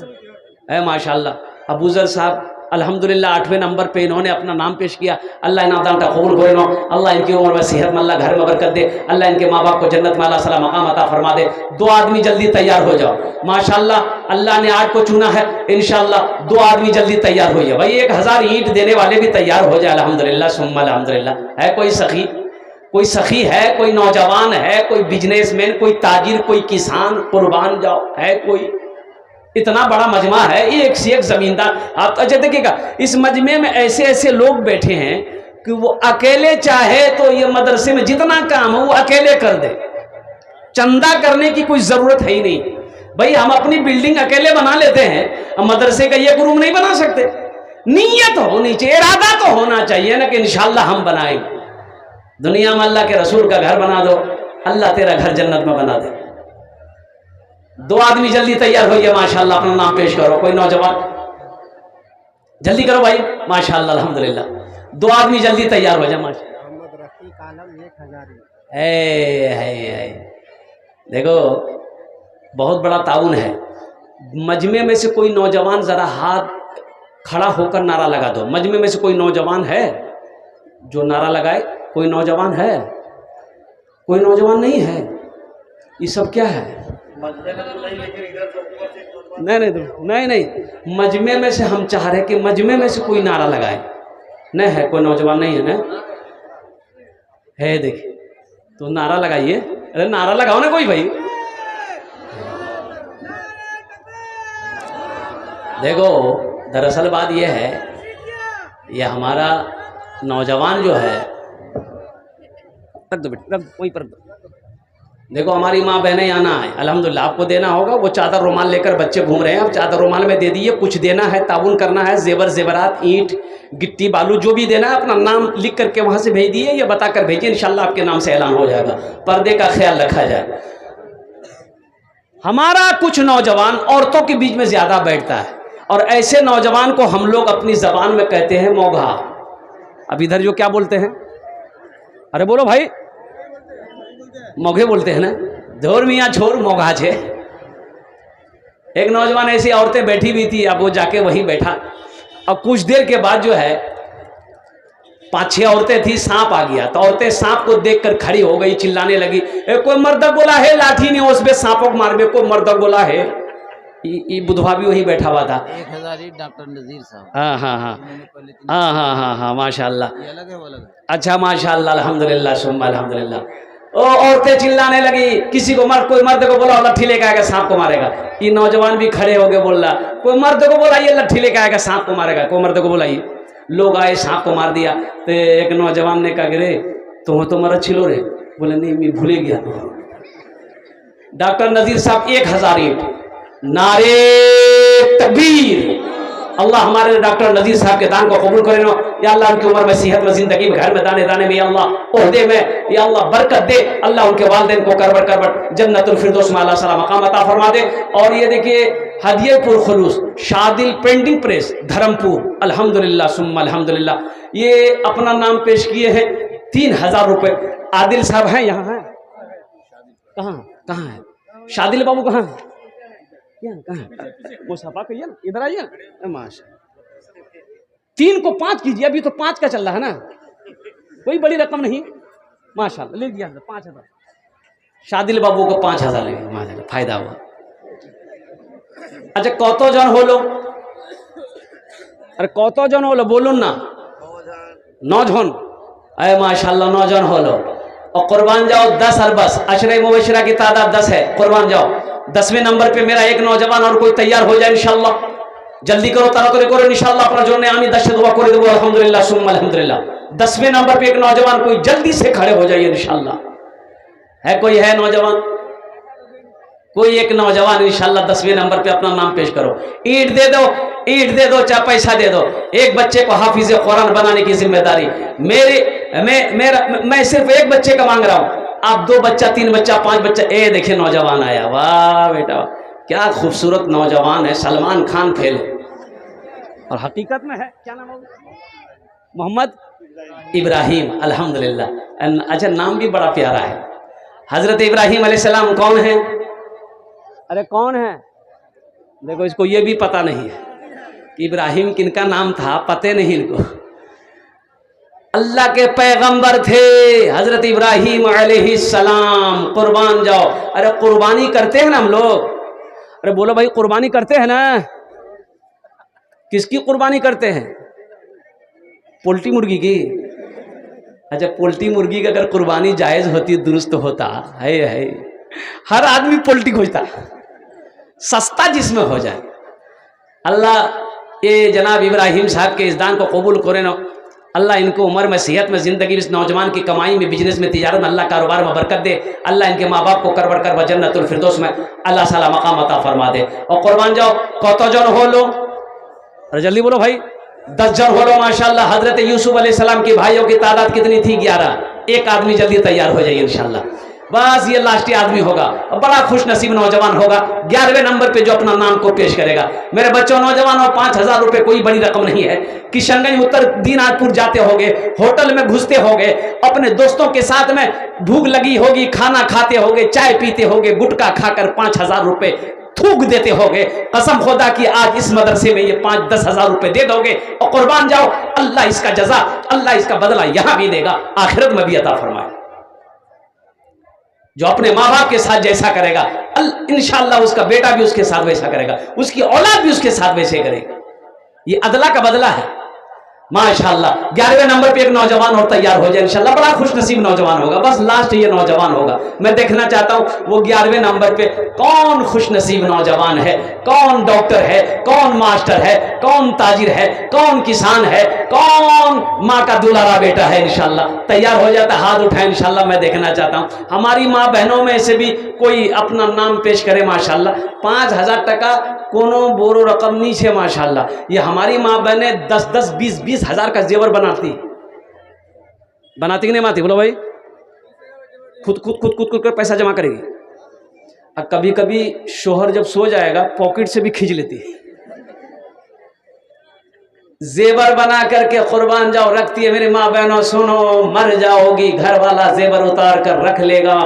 है माशाल्लाह। अबूजर साहब अल्हम्दुलिल्लाह 8वें नंबर पे इन्होंने अपना नाम पेश किया। अल्लाह इन आदाम का कबूल करे नो, अल्लाह इनकी उम्र में सेहत में अल्लाह घर में बरकत दे, अल्लाह इनके माँ बाप को जन्नत में अल्लाह सला मकाम अता फरमा दे। 2 आदमी जल्दी तैयार हो जाओ माशाल्लाह। अल्लाह ने 8 को चुना है इंशाल्लाह। 2 आदमी जल्दी तैयार हो जाए भाई। 1000 ईंट देने वाले भी तैयार हो जाए अल्हम्दुलिल्लाह सुम्मा अल्हम्दुलिल्लाह। है कोई सखी, कोई सखी है, कोई नौजवान है, कोई बिजनेसमैन, कोई ताजिर, कोई किसान, कुर्बान जाओ। है कोई? इतना बड़ा मजमा है, एक से एक जमींदार। आप अच्छा देखिएगा, इस मजमे में ऐसे ऐसे लोग बैठे हैं कि वो अकेले चाहे तो ये मदरसे में जितना काम है वो अकेले कर दे, चंदा करने की कोई जरूरत है ही नहीं भाई। हम अपनी बिल्डिंग अकेले बना लेते हैं, हम मदरसे का ये रूम नहीं बना सकते। नीयत होनी चाहिए, इरादा तो होना चाहिए ना कि इंशाल्लाह हम बनाएंगे। दुनिया में अल्लाह के रसूल का घर बना दो, अल्लाह तेरा घर जन्नत में बना दे। 2 आदमी जल्दी तैयार होइए माशाल्लाह। अपना नाम पेश करो, कोई नौजवान जल्दी करो भाई माशाल्लाह अल्हम्दुलिल्लाह। 2 आदमी जल्दी तैयार हो जाए माशाल्लाह। देखो बहुत बड़ा ताउन है। मजमे में से कोई नौजवान जरा हाथ खड़ा होकर नारा लगा दो। मजमे में से कोई नौजवान है जो नारा लगाए? कोई नौजवान है? कोई नौजवान नहीं है? ये सब क्या है? नहीं, मजमे में से हम चाह रहे कि मजमे में से कोई नारा लगाए। नहीं है, कोई नौजवान नहीं है ना? है देखिए, तो नारा लगाइए। अरे नारा लगाओ ना कोई भाई। देखो दरअसल बात यह है, ये हमारा नौजवान जो है, रख दो बेटा, वहीं पर देखो हमारी माँ बहनें यहाँ ना आए अल्हम्दुलिल्लाह। आपको देना होगा, वो चादर रुमाल लेकर बच्चे घूम रहे हैं, अब चादर रुमाल में दे दिए। कुछ देना है, ताउन करना है, जेवर जेवरात, ईंट गिट्टी बालू जो भी देना है अपना नाम लिख करके वहाँ से भेज दिए, या बता कर भेजिए, इंशाल्लाह आपके नाम से ऐलान हो जाएगा। पर्दे का ख्याल रखा जाए। हमारा कुछ नौजवान औरतों के बीच में ज़्यादा बैठता है, और ऐसे नौजवान को हम लोग अपनी ज़बान में कहते हैं मोघा। अब इधर जो क्या बोलते हैं, अरे बोलो भाई, मोघे बोलते हैं ना। झोर मियाँ छोर मोघा छे। एक नौजवान ऐसी औरतें बैठी हुई थी, अब वो जाके वहीं बैठा, अब कुछ देर के बाद जो है 5-6 औरतें थी, सांप आ गया। तो औरतें सांप को देखकर खड़ी हो गई, चिल्लाने लगी, कोई मर्दक बोला है लाठी नहीं उस पे सांपों को मारबे, कोई मर्दक बोला है। ये बुधवा भी वहीं बैठा हुआ था। 1000 डॉक्टर नजीर साहब। हाँ हाँ हाँ उन्होंने पहले 3 हाँ हाँ हाँ हाँ माशाल्लाह। ये अलग है वो अलग है। अच्छा माशाल्लाह अल्हम्दुलिल्लाह सुम्मा अल्हम्दुलिल्लाह। ओ औरतें चिल्लाने लगी, किसी को मर्द, कोई मर्द को बोला लट्ठी लेके आएगा सांप को मारेगा। ये नौजवान भी खड़े हो गए, बोल रहा कोई मर्द को बोला ये लट्ठी लेके आएगा सांप को मारेगा, कोई मर्द को बोला ये। लोग आए, सांप को मार दिया। तो एक नौजवान ने कहा रे तो मरा छिलो रे, बोले नहीं मैं भूले गया। डॉक्टर नजीर साहब 1000 ईंट, नारे तकबीर। अल्लाह हमारे डॉक्टर नजीर साहब के दान को कबूल करे नो या अल्लाह, उनकी उम्र में, सेहत में, जिंदगी में, घर में, दाने दाने में या अल्लाह, ओहदे में या अल्लाह बरकत दे। अल्लाह उनके वालिदैन को करबट जन्नतुल फिरदौस में अल्लाह सला मकाम अता फरमा दे। और ये देखिए हदियपुर खुलूस शादिल प्रिंटिंग प्रेस धर्मपुर, अल्हम्दुलिल्लाह सुम्मा अल्हम्दुलिल्लाह, ये अपना नाम पेश किए हैं 3000 रुपये। आदिल साहब हैं यहाँ हैं, कहाँ कहाँ है शादिल बाबू, कहाँ है कहाँ? वो सफा कहिए ना, इधर आइए ना। माशा 3 को 5 कीजिए, अभी तो 5 का चल रहा है ना, कोई बड़ी रकम नहीं। माशाल्लाह ले दिया 5000। शादिल बाबू को 5000 ले, माशाल्लाह फायदा हुआ। अच्छा कौतो जन हो लो, अरे कौतो जन हो लो बोलून ना, 9 जन। अरे माशाल्लाह 9 जन हो लो और कुर्बान जाओ 10 और बस। अशरे मुबशरा की तादाद 10 है, कुर्बान जाओ। 10वें नंबर पे मेरा एक नौजवान और कोई तैयार हो जाए इंशाल्लाह, जल्दी करो, तारातरी करो इंशाल्लाह। अपना जो ने आमी 10 दुआ करे दो अल्हम्दुलिल्लाह सुम्मा अल्हम्दुलिल्लाह। 10वें नंबर पे एक नौजवान कोई जल्दी से खड़े हो जाइए इंशाल्लाह। है कोई है नौजवान? कोई एक नौजवान इंशाल्लाह 10वें नंबर पे अपना नाम पेश करो। ईंट दे दो, ईंट दे दो, चाहे पैसा दे दो। एक बच्चे को हाफिज कुरान बनाने की जिम्मेदारी मैं सिर्फ एक बच्चे का मांग रहा हूँ। आप 2 बच्चा, 3 बच्चा, 5 बच्चा। ए देखिए नौजवान आया, वाह बेटा क्या खूबसूरत नौजवान है, सलमान खान फेल और हकीकत में है। क्या नाम है? मोहम्मद इब्राहिम, अल्हम्दुलिल्लाह। अच्छा नाम भी बड़ा प्यारा है। हजरत इब्राहिम अलैहिस्सलाम कौन है? अरे कौन है? देखो इसको ये भी पता नहीं है कि इब्राहिम किनका नाम था, पते नहीं इनको। अल्लाह के पैगंबर थे हजरत इब्राहिम अलैहिस्सलाम। कुर्बान जाओ। अरे कुर्बानी करते हैं ना हम लोग, अरे बोलो भाई कुर्बानी करते हैं ना? किसकी कुर्बानी करते हैं? पोल्ट्री मुर्गी की। अच्छा पोल्ट्री मुर्गी की अगर कुर्बानी जायज होती, दुरुस्त होता है हर आदमी पोल्ट्री खोजता, सस्ता जिसमें हो जाए। अल्लाह ये जनाब इब्राहिम साहब के इस दान को कबूल करे ना। अल्लाह इनको उम्र में, सेहत में, ज़िंदगी में, इस नौजवान की कमाई में, बिजनेस में, तिजारत में, अल्लाह कारोबार में बरकत दे। अल्लाह इनके माँ बाप को करबट कर जन्नतुल फिरदौस में अल्लाह साला मकाम अता फरमा दे। और कुर्बान जाओ कौतो जन हो लो, अरे जल्दी बोलो भाई। 10 जन हो लो माशाल्लाह। हजरत यूसुफ अलैहिस्सलाम की भाइयों की तादाद कितनी थी? 11। एक आदमी जल्दी तैयार हो जाइए इंशाल्लाह। बस ये लास्टी आदमी होगा, बड़ा खुश नसीब नौजवान होगा 11वें नंबर पे जो अपना नाम को पेश करेगा। मेरे बच्चों नौजवानों 5000 रुपये कोई बड़ी रकम नहीं है। किशनगंज उत्तर दीनाजपुर जाते होगे, होटल में घुसते होगे, अपने दोस्तों के साथ में भूख लगी होगी, खाना खाते होगे, चाय पीते होगे, गुटखा खाकर 5000 रुपये थूक देते होगे। कसम खुदा की आज इस मदरसे में ये 5-10 हजार रुपये दे दोगे और कुर्बान जाओ, अल्लाह इसका जजा, अल्लाह इसका बदला यहां भी देगा, आखिरत में भी अता फरमाए। जो अपने माँ बाप के साथ जैसा करेगा इंशाअल्लाह उसका बेटा भी उसके साथ वैसा करेगा, उसकी औलाद भी उसके साथ वैसे करेगा। ये अदला का बदला है माशाअल्लाह। 11वें नंबर पे एक नौजवान और तैयार हो जाए इंशाअल्लाह, बड़ा खुश नसीब नौजवान होगा। बस लास्ट ये नौजवान होगा, मैं देखना चाहता हूं वो 11वें नंबर पे कौन खुश नसीब नौजवान है, कौन डॉक्टर है, कौन मास्टर है, कौन ताजिर है, कौन किसान है, कौन माँ का दुलारा बेटा है। इंशाअल्लाह तैयार हो जाता, हाथ उठाए इंशाअल्लाह, मैं देखना चाहता हूँ। हमारी माँ बहनों में से भी कोई अपना नाम पेश करे माशाअल्लाह। 5000 टका कोनो बोरो रकम नहीं है माशाअल्लाह। ये हमारी माँ बहने 10-10, 20-20 हजार का जेवर बनाती कि नहीं बनाती? बोलो भाई। खुद कर पैसा जमा करेगी। और कभी कभी शोहर जब सो जाएगा पॉकेट से भी खींच लेती है, जेवर बना करके कुर्बान जाओ रखती है। मेरी माँ बहनों सुनो, मर जाओगी घर वाला जेवर उतार कर रख लेगा।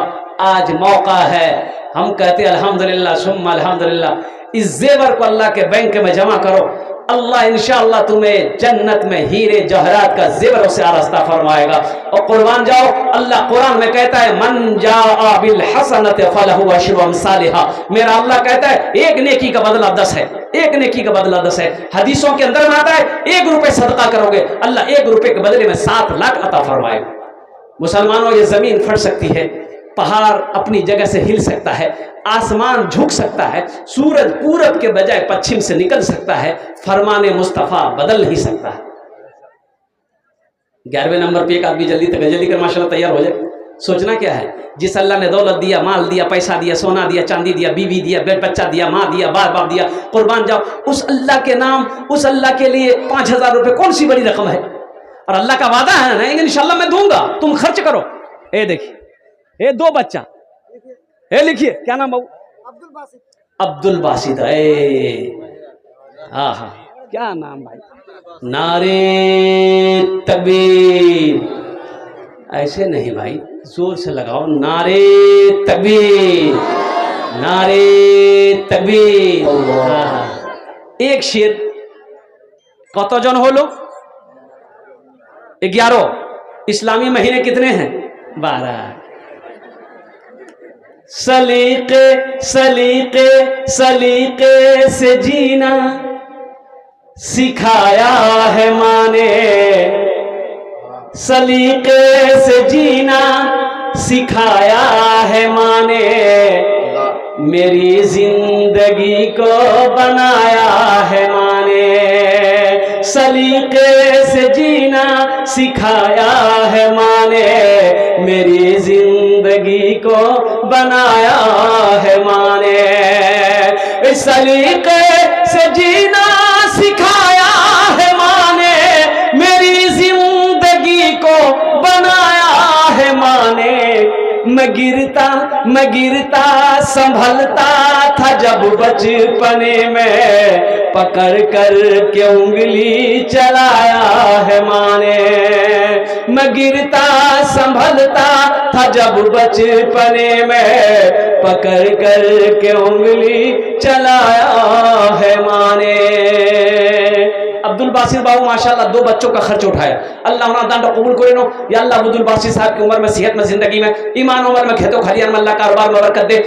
आज मौका है, हम कहते अल्हम्दुलिल्लाह सुम्मा अल्हम्दुलिल्लाह। इस जेवर को अल्लाह के बैंक में जमा करो, अल्लाह इंशाअल्लाह तुम्हें जन्नत में हीरे जहरात का जेवरों से आरास्ता फरमाएगा। और कुर्बान जाओ, अल्लाह कुरान में कहता है मन जाअ बिल हसनत फलहु अशरु अमसालिहा। मेरा अल्लाह कहता है एक नेकी का बदला 10 है, एक नेकी का बदला 10 है। हदीसों के अंदर में आता है 1 रुपए सदका करोगे अल्लाह 1 रुपए के बदले में 7 लाख अता फरमाएगा। मुसलमानों, ये जमीन फट सकती है, पहाड़ अपनी जगह से हिल सकता है, आसमान झुक सकता है, सूरज पूरब के बजाय पश्चिम से निकल सकता है, फरमाने मुस्तफा बदल नहीं सकता है। 11वें नंबर पे एक आदमी जल्दी कर माशाल्लाह तैयार हो जाए। सोचना क्या है, जिस अल्लाह ने दौलत दिया, माल दिया, पैसा दिया, सोना दिया, चांदी दिया, बीवी दिया, बच्चा दिया, माँ दिया, बाप दिया, कुर्बान जाओ उस अल्लाह के नाम, उस अल्लाह के लिए 5000 रुपए कौन सी बड़ी रकम है। और अल्लाह का वादा है ना, इंशाल्लाह मैं दूंगा, तुम खर्च करो। ये देखिए, ये 2 बच्चा, ये लिखिए क्या नाम बाबू? अब्दुल बासित। हाँ हाँ, क्या नाम भाई? नारे तकबीर। ऐसे नहीं भाई, जोर से लगाओ, नारे तकबीर, नारे तकबीर। एक शेर कतजन हलो? 11। इस्लामी महीने कितने हैं? 12। सलीके सलीके सलीके से जीना सिखाया है माने, सलीके से जीना सिखाया है माने, मेरी जिंदगी को बनाया है माने, सलीके से जीना सिखाया है माने, मेरी जिंदगी को बनाया है माने, सलीके से जीना सिखाया है माने, मेरी जिंदगी को बनाया है माने, मैं गिरता संभलता था जब बचपने में, पकड़ कर के उंगली चलाया है माने, मैं गिरता संभलता था जब बचपने में, पकड़ कर के उंगली चलाया है माने। अब्दुल बासित बाबू माशाल्लाह 2 बच्चों का खर्च उठाया। अल्लाह उन्हें दान कबूल करे नो। या अल्लाह अब्दुल बासित साहब की उम्र में, सेहत में, जिंदगी में, ईमान उम्र में, खेतों खलियान में अल्लाह कारोबार में बरकत दे।